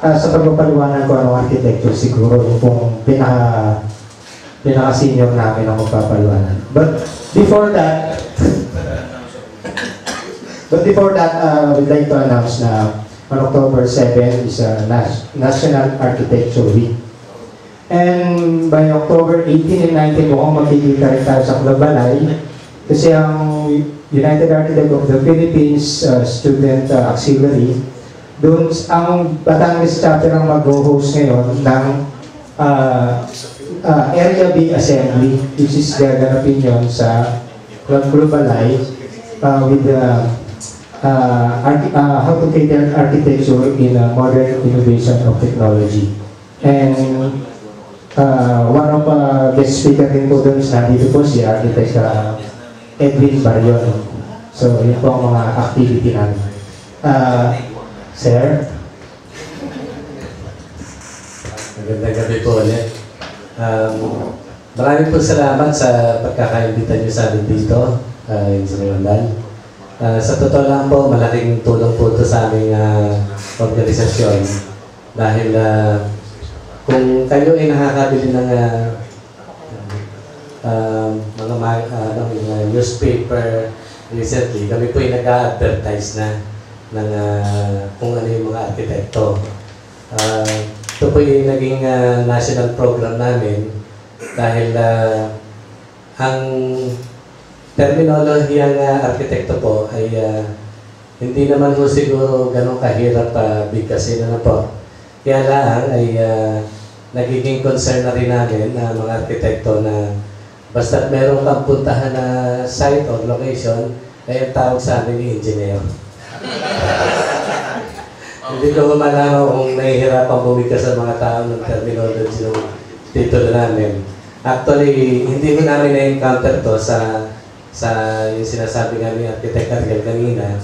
sa pagpapaliwanag ko ng architecture, siguro yung pinaka-senior namin ang magpapaliwanag. But before that, we'd like to announce na on October 7 is a National Architecture Week. And by October 18 and 19, mukhang makikita rin tayo sa Globalay kasi ang United Architects of the Philippines Student Auxiliary, doon ang Batangas chapter ang mag-host ngayon ng Area B Assembly, which is gaganapin yun sa Globalay with how to cater architecture in modern innovation of technology. And one of guest speaker din po doon is nandito po si Architect Edwin Barion. So, yun po ang mga activity namin. Sir? Magandang gabi po ulit. Maraming po salamat sa pagkakainbita niyo sa amin dito, Engineer Landal. Sa totoo lang po, malaking tulong po ito sa aming organisasyon. Dahil kung kayo ay nakakabili ng mga newspaper recently, kami po ay nag-a-advertise na ng kung ano yung mga arkitekto. Ito po yung naging national program namin dahil ang terminology ng arkitekto po ay hindi naman po siguro ganun kahirap bigkasin na po. Kaya lang ay nagiging concern na rin namin na mga arkitekto na basta't meron kang puntahan na site or location, ay ang tawag sa amin ni engineer. Hindi ko malaman kung nahihirapan bumigka sa mga tao ng terminology ng titulo namin. Actually, hindi ko namin na-encounter to sa yung sinasabi nga ni Architect Ariel kanina.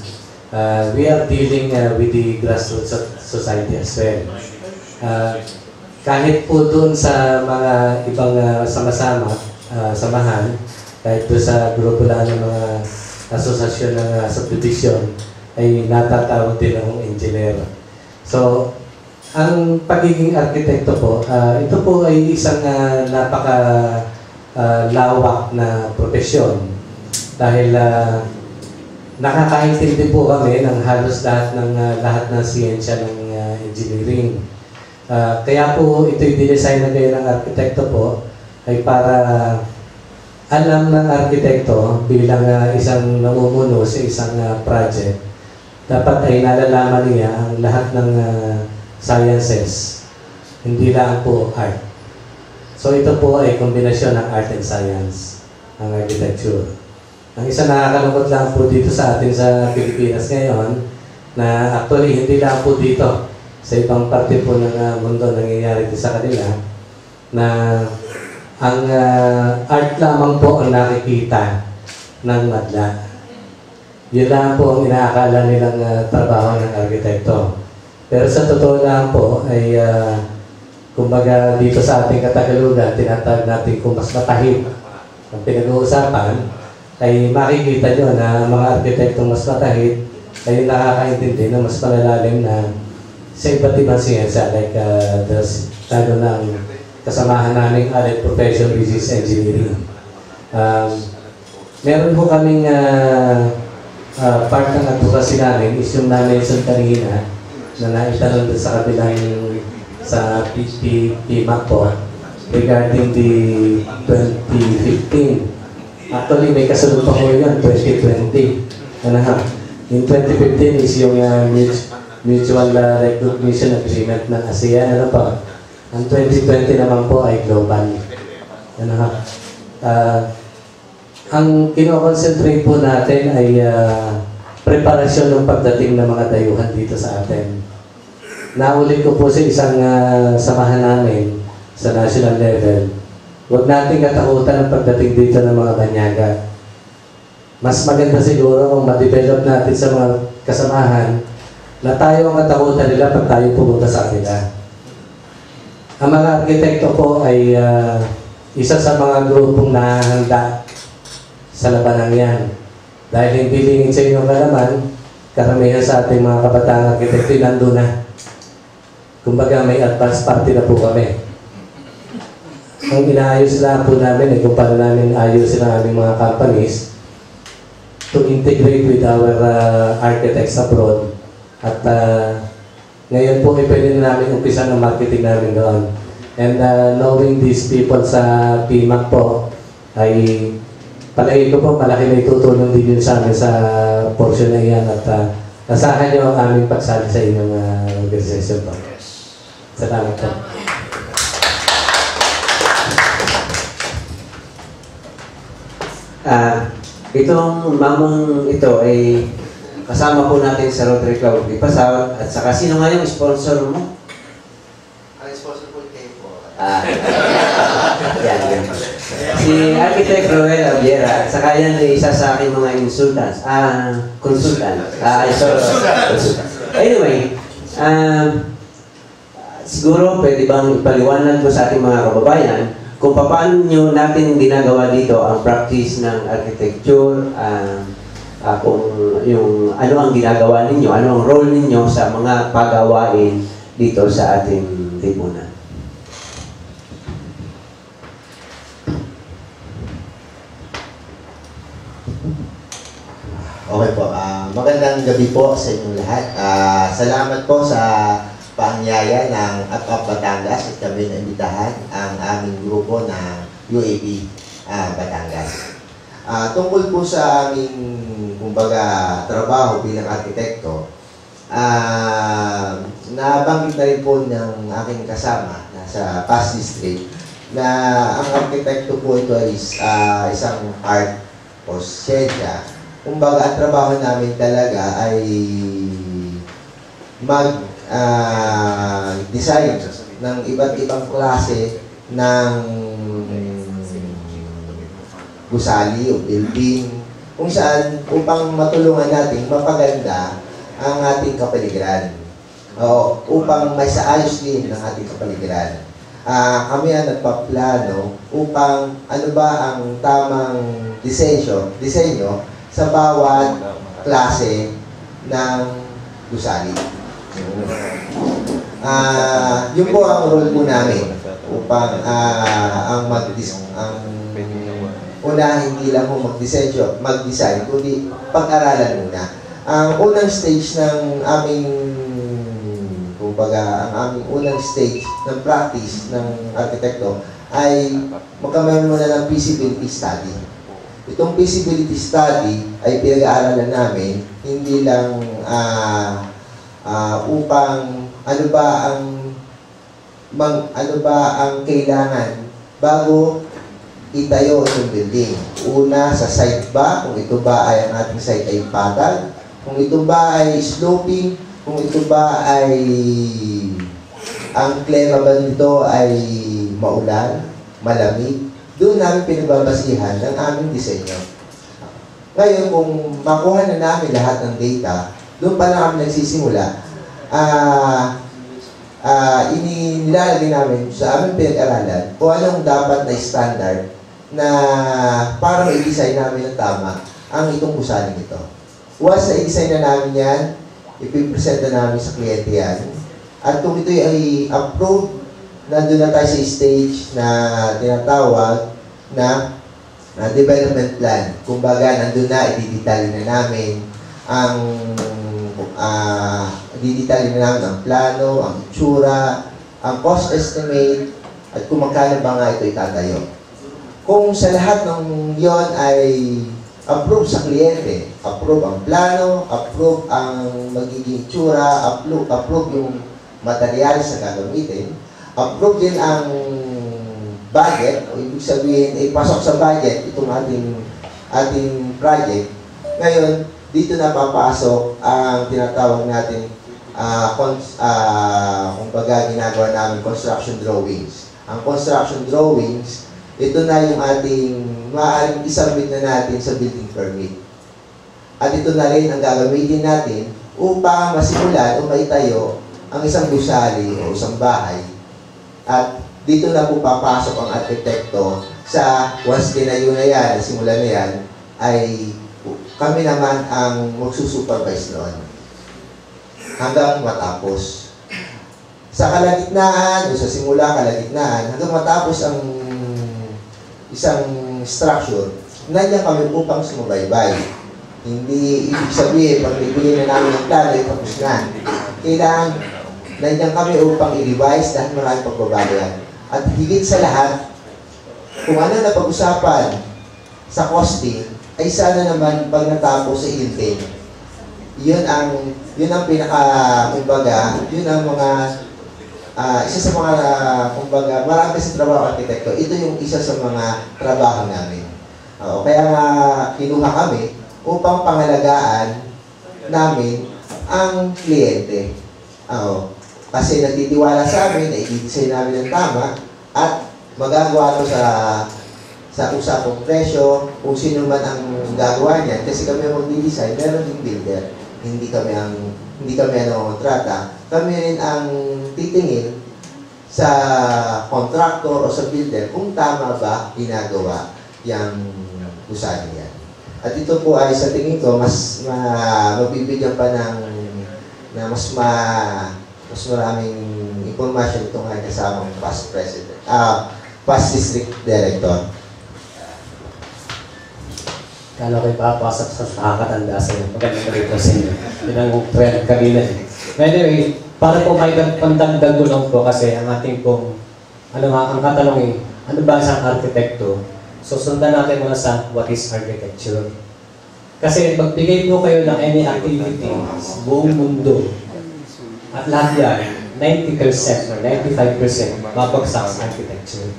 We are dealing with the grassroots society as well. Kahit po doon sa mga ibang samahan, kahit doon sa grupo lang ng mga asosasyon ng subdivision, ay natatawag din akong engineer. So, ang pagiging arkitekto po, ito po ay isang napaka-lawak na profesyon. Dahil nakakaintindi po kami ng halos lahat ng siyensya ng engineering. Kaya po ito'y dinesign na kayo ng arkitekto po ay para alam ng arkitekto bilang isang namumuno sa isang project, dapat ay nalalaman niya ang lahat ng sciences, hindi lang po art. So ito po ay kombinasyon ng art and science, ang architecture. Ang isa nakakalungkot lang po dito sa atin sa Pilipinas ngayon, na actually hindi lang po dito, sa ibang parte po ng mundo nangyayari din sa kanila, na ang art lamang po ang nakikita ng madla. Yun lang po ang inaakala nilang trabaho ng arkitekto. Pero sa totoo lang po ay kumbaga dito sa ating Katagalugan, tinatawag natin kung mas matahid ang pinag-uusapan, ay makikita nyo na mga arkitektong mas matahid ay nakakaintindi na mas malalalim na sa iba't ibang siyensya, like lalo ng kasamahan namin allied profession, which is engineering. Meron po kaming part ng advocacy namin is yung na-mention kanina na naitanong doon sa kabilang sa PMAC po regarding the 2015. Actually, may kasunod pa po yun, 2020. In 2015 is yung Mutual Recognition Agreement ng ASEAN. Ano po? Ang 2020 naman po ay global. Ang kino-concentrate po natin ay preparasyon ng pagdating ng mga dayuhan dito sa atin. Naulit ko po sa isang samahan namin sa national level. Huwag natin katakutan ang pagdating dito ng mga banyaga. Mas maganda siguro kung ma-develop natin sa mga kasamahan na tayo ang katakutan nila pag tayo pumunta sa kanila. Ang mga arkitekto po ay isa sa mga grupong nahahanda sa labanang yan. Dahil hindi lingid sa inyong kalaman, karamihan sa ating mga kabataan arkitekto nandun na. kumbaga may advance party na po kami. Ang inaayos lang po namin, kung paano namin ayusin ang aming mga companies to integrate with our architects abroad. At ngayon po, pwede na namin umpisa ng marketing namin doon. And knowing these people sa PMAC po, ay palagi ko po, malaki na itutulong din yun sa amin sa portion na iyan. At nasahan nyo ang aming pagsali sa inyong organisasyon po. Salamat po. Itong mamang ito ay kasama po natin sa Rotary Club of Lipasaw. At saka sino nga yung sponsor mo? Ang sponsor po kayo po. Yan. Si Architect Roel Abiera. At saka yan ay isa sa aking mga consultant. Anyway, siguro pwede bang ipaliwanag ko sa ating mga kababayan kung paano nyo natin ginagawa dito ang practice ng architecture, kung yung ano ang ginagawa ninyo, ano ang role ninyo sa mga pagawain dito sa ating lipunan. Okay po, magandang gabi po sa inyong lahat. Salamat po sa pangyaya ng APAP Batangas at kami naimbitahan ang aming grupo ng UAP Batangas. Tungkol po sa aming, kumbaga, trabaho bilang arkitekto, nabanggit na rin po ng aking kasama sa past district na ang arkitekto po ito is isang art o siyensya. Kumbaga, ang trabaho namin talaga ay design ng iba't ibang klase ng gusali o building kung saan upang matulungan natin mapaganda ang ating kapaligiran o upang may saayos din ng ating kapaligiran. Kami ang nagpaplano upang ano ba ang tamang disenyo sa bawat klase ng gusali. Yun po ang role po namin upang una hindi lang po mag-design, kundi pag-aralan muna. Ang unang stage ng aming, kumbaga, ang aming unang stage ng practice ng arkitekto ay magkamaroon muna ng feasibility study. Itong feasibility study ay pinag-aaralan namin hindi lang upang ano ba ang kailangan bago itayo itong building. Una, sa site ba, kung ito ba ay ang ating site ay patag, kung ito ba ay sloping, kung ito ba ay ang klima ba nito ay maulan, malamig, doon namin pinagbabasihan ng aming disenyo. Ngayon, kung makuha na namin lahat ng data, doon pa lang kami nagsisimula, nilalagay namin sa aming pinag-aralan kung anong dapat na standard na para ma-design namin ng tama ang itong gusaling ito. Once na-design na namin yan, ipipresent na namin sa kliyente yan. At kung ito ay approved, nandun na tayo sa stage na tinatawag na development plan. Kumbaga, nandun na, i-detalye na namin ang ang plano, ang itsura, ang cost estimate, at kung magkano ba nga ito itatayo. Kung sa lahat ng yon ay approve sa kliyente, approve ang plano, approve ang magiging itsura, approve yung materials na gagamitin, approve din ang budget, o ibig sabihin, pasok sa budget itong ating project. Ngayon, dito na papasok ang tinatawag natin kumbaga ginagawa namin construction drawings. Ang construction drawings, ito na yung ating maaaring isubmit na natin sa building permit. At ito na rin ang gagamitin natin upang masimulan o maitayo ang isang gusali o isang bahay. At dito na po papasok ang arkitekto sa once tinayo na yan, simulan na yan, ay kami naman ang magsusupervise noon hanggang matapos. sa kalagitnaan o sa simula kalagitnaan hanggang matapos ang isang structure, nandiyan kami upang sumubaybay. Hindi ibig sabihin, pag nibigay na namin ang plano, tapos na. Kailangan, nandiyan kami upang i-revise dahil maraming pagbabago yan. At higit sa lahat, kung ano na pag-usapan sa costing, ay sana naman pag natapos sa hintin. Yun ang pinaka, kumbaga, yun ang mga isa sa mga, kumbaga, marami sa trabaho arkitekto. Ito yung isa sa mga trabaho namin. Kaya nga, kinuha kami upang pangalagaan namin ang kliyente. Kasi nagtitiwala sa amin na i-design namin ng tama at magagawa ito sa usapong presyo, kung sino man ang gagawa niyan. Kasi kami ang mag-design, meron din builder. Hindi kami ang kontrata. Kami rin ang titingin sa contractor o sa builder kung tama ba ginagawa yung usahan niya. At ito po ay sa tingin ko mas mabibigyan pa ng mas maraming information itong aking kasamang past president, past district director. Kala ko'y papasok sa nakakatanda sa iyo. Magandang rito sa inyo. Yun ang trend kanina. Anyway, para po may pantagdag ko lang po kasi ang ating pong, ang katanong ano ba isang arkitekto? So, sundan natin muna sa what is architecture. Kasi magbigay po kayo ng any activity sa buong mundo at lahat yan, 90% or 95% mabagsak sa architecture.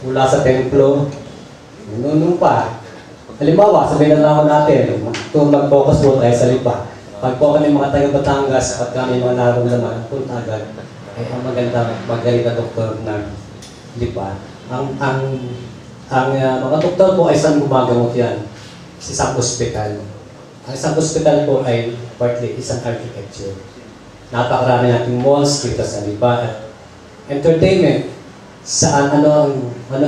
Mula sa templo, nung pa. Halimbawa, sabihin na lang natin, kung mag-focus mo tayo sa lipa, pag po kami mga taga-Batangas at kami mga naramdaman, punta agad, ay ang maganda, magaling na doktor ng lipa. Ang mga doktor po ay saan gumagamot yan? Sa isang hospital. Ang isang hospital po ay partly isang architecture. Napakarami nating malls dito sa lipa at entertainment. Saan ano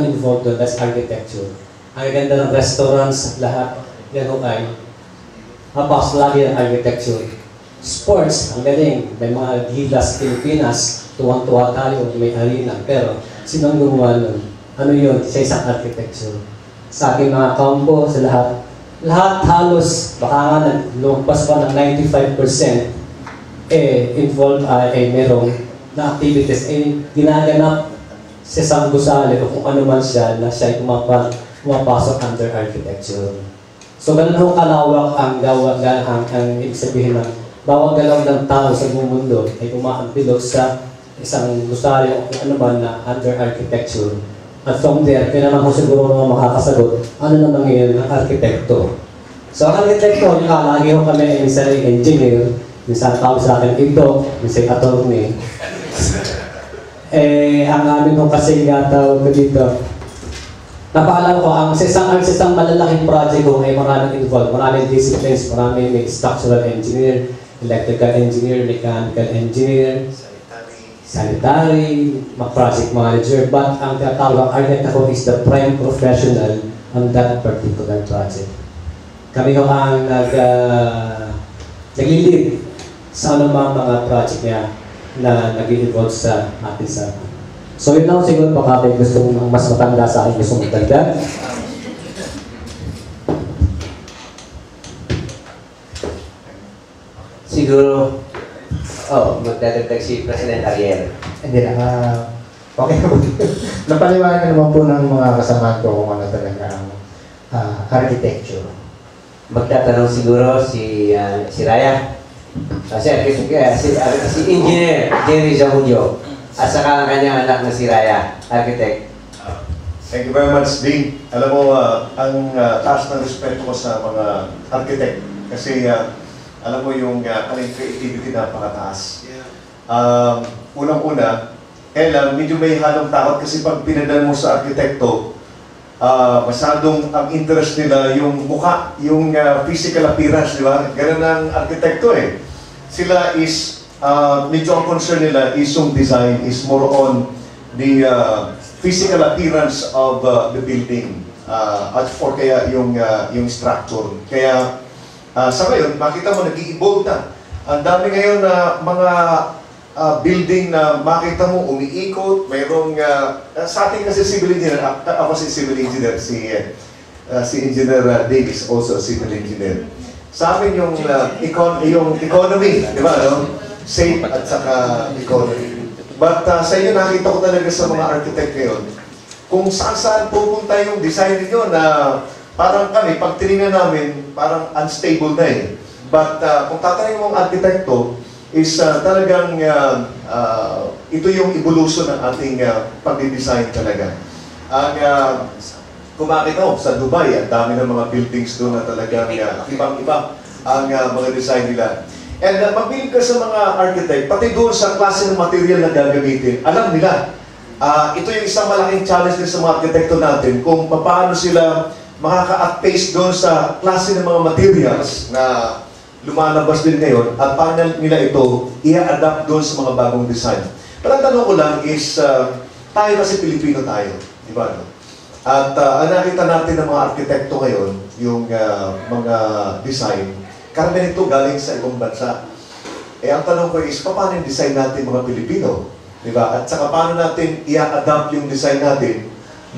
involved doon? That's architecture. Ang ganda ng restaurants at lahat, yan ho ay mapasok lagi ng architecture. Sports, ang galing. May mga Gilas Pilipinas, tuwang-tuwa tayo, may arena. Pero, sinong gumawa nun? Ano yun? Sa isang architecture. Sa aking mga kampo, sa lahat halos, baka nga lumpas pa ng 95%, involved merong na activities, ginaganap sa isang gusali o kung ano man siya na siya ay pumapasok under architecture. So, ganun ho kalawak ang ibig sabihin ng bawat galaw ng tao sa buong mundo ay umaampilog sa isang gusali o kung ano man na under architecture. At from there, kaya naman ho siguro mga makakasagot, ano naman ngayon ang arkitekto. So, ang arkitekto, lagi ho kami minsan ay engineer, minsan tawag sa akin ito, minsan attorney. Ang amin ho kasi tawag ko dito, napaalam ko, ang isang malalaking project ko ay maraming involved, maraming disciplines, maraming may structural engineer, electrical engineer, mechanical engineer, sanitary, project manager, but ang tinatawag architect ako is the prime professional on that particular project. Kami ko ang nag-lead sa anumang mga project niya na nag-involve sa atin sa. So yun lang siguro baka may gusto mong mas matanda sa akin gusto mong dagdag. Siguro, magdadagdag si President Ariel. Hindi na, okay na po. Napaliwanag naman po ng mga kasamahan ko kung ano talaga ang architecture. Magtatanong siguro si Raya. Si Engineer Jerry Zamudio. At saka ang kanyang anak na si Raya, architect. Thank you very much, Dean. Alam mo, ang taas ng respeto ko sa mga architect kasi alam mo yung kanilang creativity na napakataas. Unang-una, kailan medyo may halong takot kasi pag pinadala mo sa arkitekto, masyadong ang interest nila yung mukha, yung physical appearance, di ba? Ganun ang arkitekto eh. Sila is, medyo ang concern nila is yung design, is more on the physical appearance of the building or kaya yung structure. Kaya sa ngayon, makita mo nag-i-evolve na. Ang dami ngayon na mga building na makita mo umiikot, mayroong sa ating kasi civil engineer, ako si civil engineer, si Engineer Davis, also a civil engineer. Sa amin yung economy, di ba, no? Safe at saka economy. But sa inyo, nakita ko talaga sa mga architect ngayon, kung saan pupunta yung design niyo na parang kami, pag tinignan namin, parang unstable na eh. But kung tatanungin mo ang arkitekto, is talagang ito yung evolution ng ating pag-design talaga. Kung makita mo, sa Dubai, ang dami ng mga buildings doon na talagang ibang-iba ang mga design nila. And mabilib ka sa mga architect, pati doon sa klase ng material na gagamitin, alam nila. Ito yung isang malaking challenge din sa mga arkitekto natin, kung paano sila makaka-paste doon sa klase ng mga materials na lumalabas din ngayon at paano nila ito i-adapt doon sa mga bagong design. Pero ang tanong ko lang is, tayo kasi Pilipino tayo, di ba? No? At ang nakita natin ng mga arkitekto ngayon, yung mga design, karamihan ito galing sa ibang bansa. Ang tanong ko is, paano yung design natin mga Pilipino? Di ba? At saka paano natin i-adapt yung design natin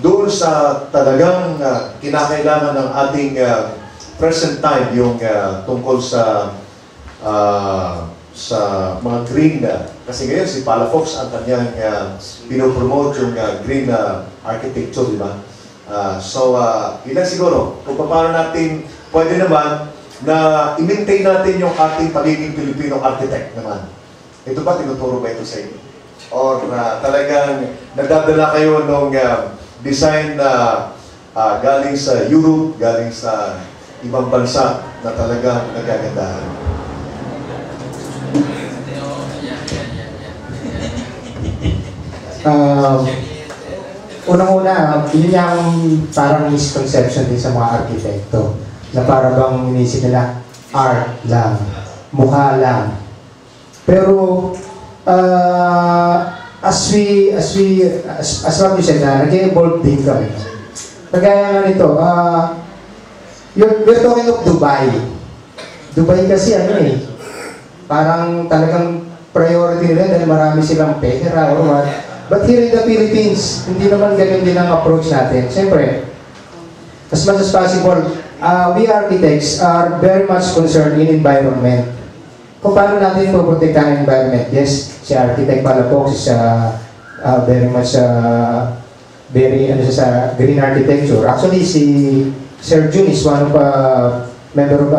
doon sa talagang kinakailangan ng ating present time, yung tungkol sa mga green. Kasi ngayon si Palafox ang kanyang pinopromote yung green architecture, di ba? Ilan siguro, kung paano natin pwede naman na i-maintain natin yung ating pagiging Pilipino architect naman. Ito ba, tinuturo ba ito sa inyo? Or talagang nagdadala kayo ng design na galing sa Europe, galing sa ibang bansa na talagang nagagandahan? Unang-una, yun yung parang misconception din sa mga arkitekto na parang bang inisip nila art lang, mukha lang. Pero as what you said, nag-evolve din kami. Kagaya nga nito, we're talking of Dubai. Dubai kasi parang talagang priority nila dahil marami silang pera or what. But here in the Philippines, hindi naman ganun din ang approach natin. Siyempre, as much as possible, we architects are very much concerned in environment. Kung paano natin poprotektahan ang environment. Yes, si Architect Palafox is very much sa green architecture. Actually, si Sir Jun is one of member of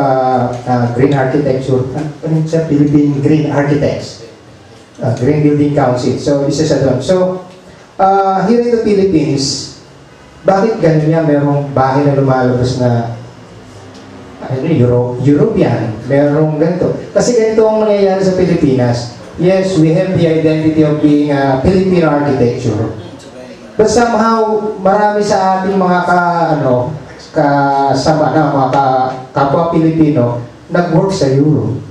green architecture, sa Philippine Green Architects, Green Building Council. So, isa sa doon. So, here in the Philippines, bakit ganun yan? Merong bahay na lumalabas na European, merong ganito. Kasi ganito ang nangyayari sa Pilipinas. Yes, we have the identity of being a Filipino architecture. But somehow, marami sa ating mga kapwa Pilipino, nag-work sa Europe,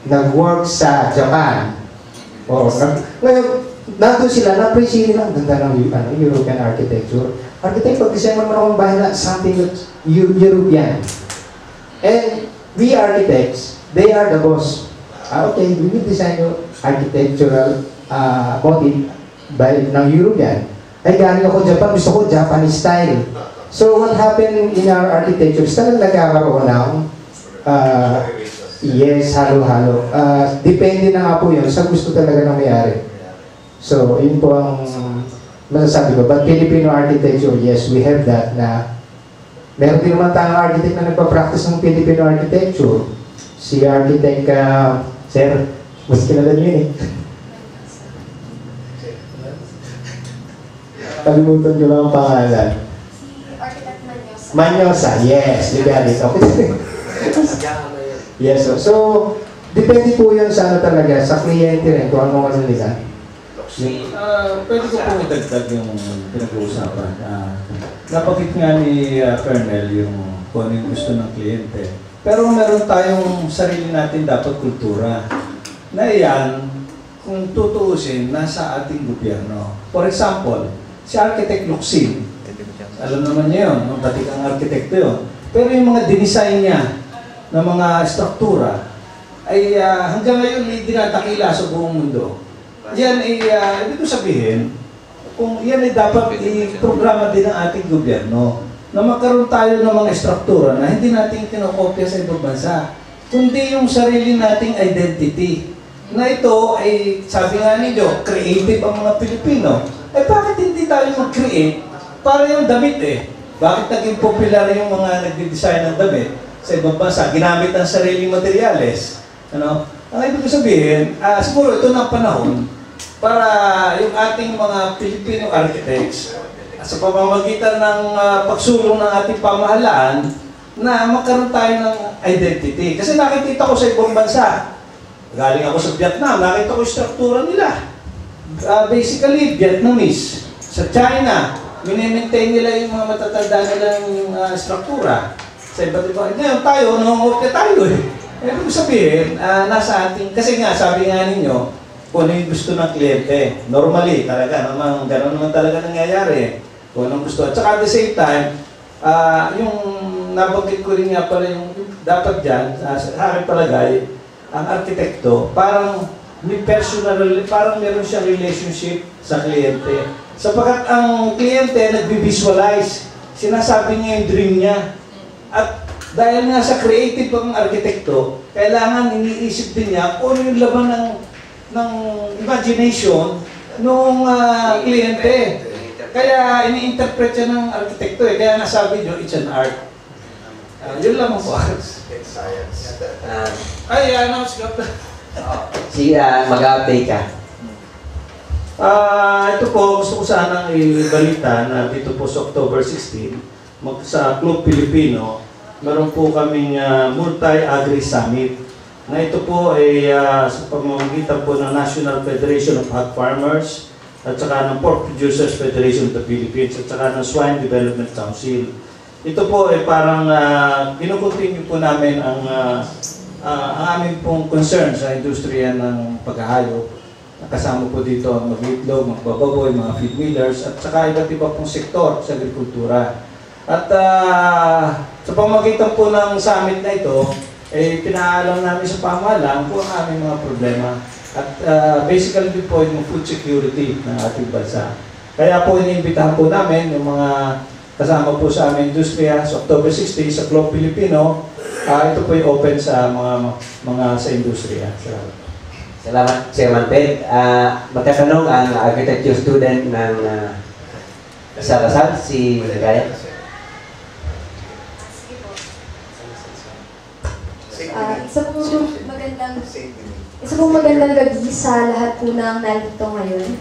nag-work sa Japan. Ngayon, nandun sila, na-appreciate nila ang ganda ng European architecture. Architect, pag-design mo naman akong bahay na something European. And we architects, they are the boss. Okay, we will design your architectural motif ng European. Ay, galing ako Japan, gusto ko Japanese style. So, what happened in our architecture, talagang nagkakaroon ng yes, halo-halo. Depende na nga po yun sa gusto talaga ng mayari. So, yun po ang masasabi ko. But Filipino architecture, yes, we have that na meron din naman tayong architect na nagpa-practice ng Filipino architecture. Si Architect, Sir, mas kilala niyo yun Kalimutan niyo lang ang pangalan. Architect Manyosa. Manyosa, yes. Ligalit. Okay. Yes, so, depende po yun sa talaga, sa kliyente rin, kung ano nila. Pwede ko po idagdag yung pinag-uusapan. Napakit nga ni Colonel yung kung ano yung gusto ng kliyente. Pero meron tayong sarili natin dapat kultura. Na iyan, kung tutuusin, nasa ating gobyerno. For example, si Architect Luxin, alam naman niya yun, dating arkitekto yun. Pero yung mga dinesign niya ng mga struktura, ay hanggang ngayon hindi natakila sa buong mundo. yan ay, ibig ko sabihin, kung yan ay dapat i-programa din ng ating gobyerno na magkaroon tayo ng mga struktura na hindi natin kinokopya sa ibang bansa, kundi yung sarili nating identity. Na ito ay, sabi nga ninyo, creative ang mga Pilipino. Eh bakit hindi tayo mag-create para yung damit eh? Bakit naging popular yung mga nagde-design ng damit sa ibang bansa? Ginamit ang sariling materyales. Ano? Ang ibig ko sabihin, siguro ito ng panahon para yung ating mga Filipino architects sa pamamagitan ng pagsulong ng ating pamahalaan na magkaroon tayo ng identity. Kasi nakikita ko sa ibang bansa, galing ako sa Vietnam, nakita ko yung struktura nila. Basically, Vietnamese. Sa China, minimaintain nila yung mga matatanda nilang struktura. Sa iba't iba. Ngayon tayo, nangungopya tayo eh. Ibig sabihin, nasa ating, kasi nga, sabi nga ninyo, kung ano yung gusto ng kliyente. Normally, talaga, gano'n naman talaga nangyayari. Kung anong gusto. At saka at the same time, yung nabanggit ko rin nga pala yung dapat dyan, sa aking palagay, ang arkitekto, parang may personal, parang meron siyang relationship sa kliyente. Sapagkat ang kliyente nagbi-visualize, sinasabi niya yung dream niya. At dahil nga sa creative ang arkitekto, kailangan iniisip din niya kung ano yung laban ng imagination ng kliyente. Kaya ini-interpret siya ng arkitekto eh. Kaya nasabi niyo, it's an art. Yun lang po. Science. Announce ka. Si mag-update ka. Ito po, gusto ko sanang ibalita na dito po sa October 16, sa Club Filipino, meron po kaming Multi-Agri Summit. Na ito po ay sa pamamagitan po ng National Federation of Hog Farmers at saka ng Pork Producers Federation of the Philippines at saka ng Swine Development Council. Ito po ay parang kinukontinue po namin ang aming pong concern sa industriya ng paghahayop. Kasama po dito ang mag-itlog, magbababoy, mga feed millers at saka iba't iba pong sektor sa agrikultura. At sa pamamagitan po ng summit na ito, pinaalam namin sa pamahalaan po ang aming mga problema. At basically din po yung food security ng ating bansa. Kaya po iniimbitahan po namin yung mga kasama po sa aming industriya sa October 16 sa Club Filipino. Ito po yung open sa mga sa industriya. Salamat, Chairman Ted. Magkatanong ang architecture student ng Sarasal, si Gaya. Isa pong magandang gabi sa lahat po ng nandito ngayon.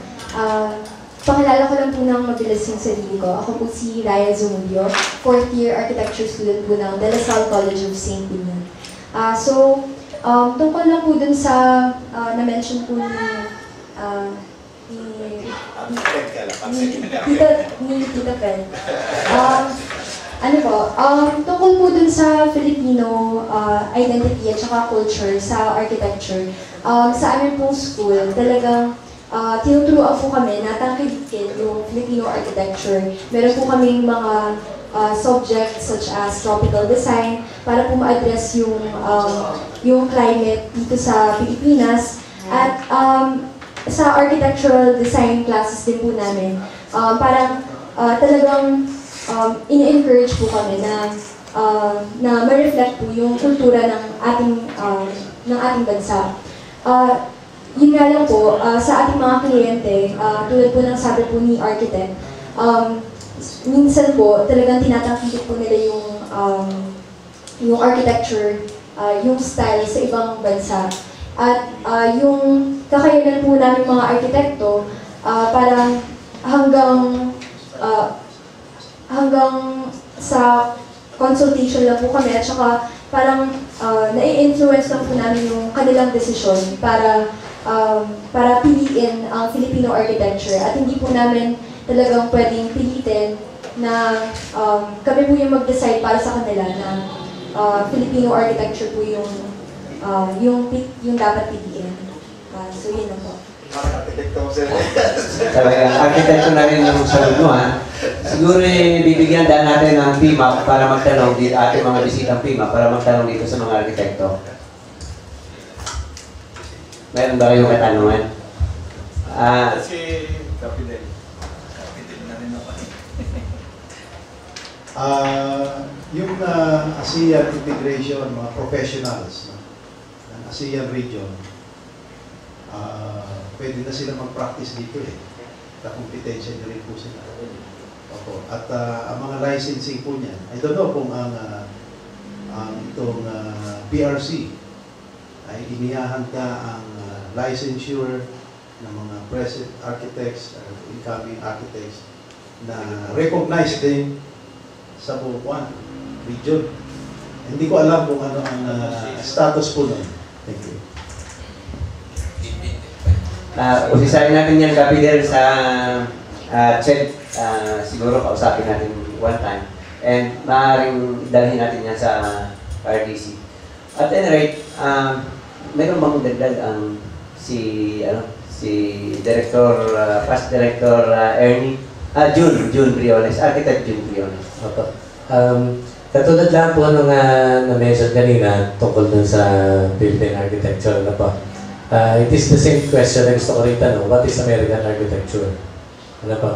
Pakilala ko lang po ng mabilis yung sarili ko. Ako po si Raya Zumulio, 4th year architecture student po ng De La Salle College of St. Pinion. Tungkol lang po dun sa na-mention po ni Tita Pen. Tungkol po dun sa Filipino identity at saka culture sa architecture. Sa amin pong school, talagang tinuturuan po kami na tangkilikin yung Filipino architecture. Meron po kaming mga subjects such as tropical design para po ma-address yung climate dito sa Pilipinas. At sa architectural design classes din po namin, parang talagang ini-encourage po kami na ma-reflect po yung kultura ng ating bansa. Yun nga lang po, sa ating mga kliyente, tulad po ng sabi po ni architect, minsan po talagang tinatangkit po nila yung architecture, yung style sa ibang bansa. At yung kakayanan po namin mga arkitekto, parang hanggang sa consultation lang po kami at saka parang nai-influence lang po namin yung kanilang desisyon para piliin ang Filipino architecture at hindi po namin talagang pwedeng pilitin na kami po yung mag-decide para sa kanila na Filipino architecture po yung dapat piliin. So yun lang po. Talagang arkitekto na rin yung sagot mo ha. Siguro bibigyan daan natin ng PMAP para magtanong dito, ating mga bisitang PMAP para magtanong dito sa mga arkitekto. Meron ba kayong katanungan? Si Capitol. Capitol na rin ako. Yung ASEAN integration, mga professionals ng ASEAN region, pwede na sila mag-practice dito eh. Kakompetensya nyo rin po sila. Opo. At ang mga licensing po niyan, I don't know kung ang itong PRC ay inihahanda ang licensure ng mga present architects, incoming architects na recognized din sa buong region. Hindi ko alam kung ano ang status po nun. Thank you. Usisahin natin yan, Capitol, sa chat. Siguro kausapin natin one time. And maaaring dalhin natin yan sa RDC. At any rate, meron bang dagdag ang si Director, Past Director Ernie? June Briones, Architect June Briones. Opo. Katulad lang po nung na-mention kanina tungkol dun sa Philippine architecture na po. It is the same question na gusto ko rin tanong, what is American architecture? Ano po?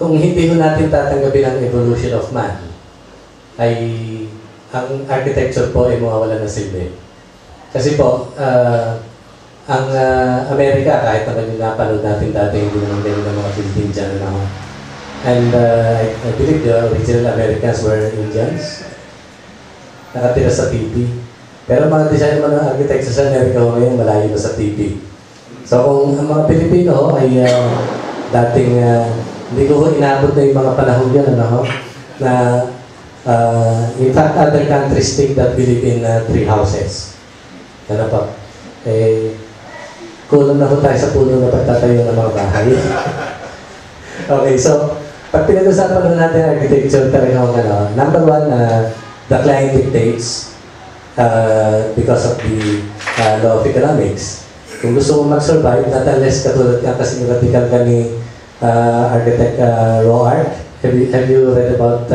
Kung hindi ko natin tatanggapin ang evolution of man, ay ang architecture po ay mawawala ng silbi. Kasi po, ang Amerika, kahit naman yung napanood natin dati, hindi naman din ng mga Philippine dyan naman. And I believe the original Americans were Indians. Nakatira sa TV. Pero mga design naman ng architecture sa Amerika ngayon, malayo na sa TV. So kung ang mga Pilipino ay dating, hindi ko inabot na yung mga panahon yan, na in fact, other countries think that we live in 3 houses. Ano pa? Kulang na po tayo sa puno na pagtatayo ng mga bahay. Okay, so, pag pinag-usapan na natin architecture talaga number one, the client dictates because of the law of economics. Kung gusto mo mag-survive, not unless katulad ka kasi radical ka ni Architect Roark. Have you read about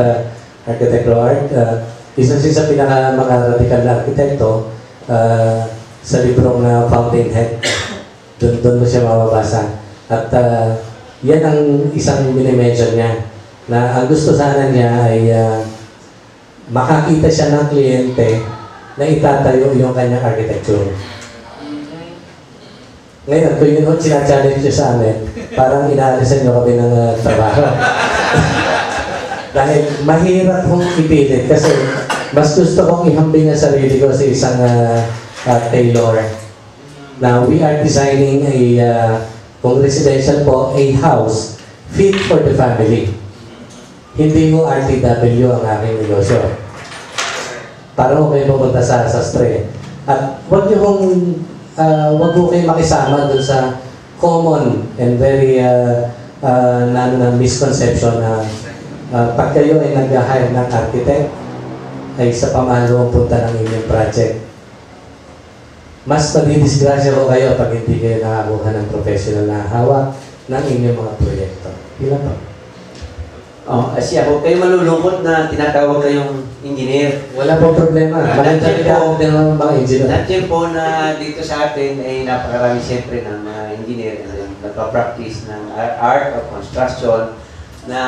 Architect Roark? Isa siya sa mga radical na arkitekto sa librong Fountainhead. Doon mo siya mababasa. At yan ang isang minimension niya, na ang gusto sana niya ay makakita siya ng kliyente na itatayo yung kanyang architecture. Ngayon, kung yun sinachallenge niyo sa amin, parang inaalisan niyo kami ng trabaho. Dahil mahirap kong ipilit kasi mas gusto kong ihambing ang sarili ko sa isang tailor. Now, we are designing kung residential po, a house fit for the family. Hindi mo RTW ang aking negosyo. Para mo kayo pumunta sa sastre. At wag mo kayo makisama dun sa common and very misconception na pag kayo ay nag-hire ng architect ay sa pamahalawang punta ng inyong project. Mas madidisgrasya ko kayo pag hindi kayo nakakuha ng professional na hawak ng inyong mga proyekto. Ilan pa? Kasi ako, kayo malulungkot na tinatawag kayong engineer. Wala po problema. Nandiyan po na dito sa atin ay napakarami siyempre ng mga engineer na nagpa-practice ng art of construction na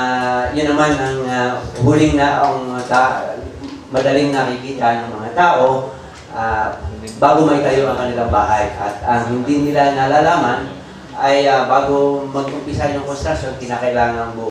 yun naman ang huling na ang madaling nakikita ng mga tao bago maitayo ang kanilang bahay. At ang hindi nila nalalaman ay bago mag-umpisa yung construction, kinakailangan buo.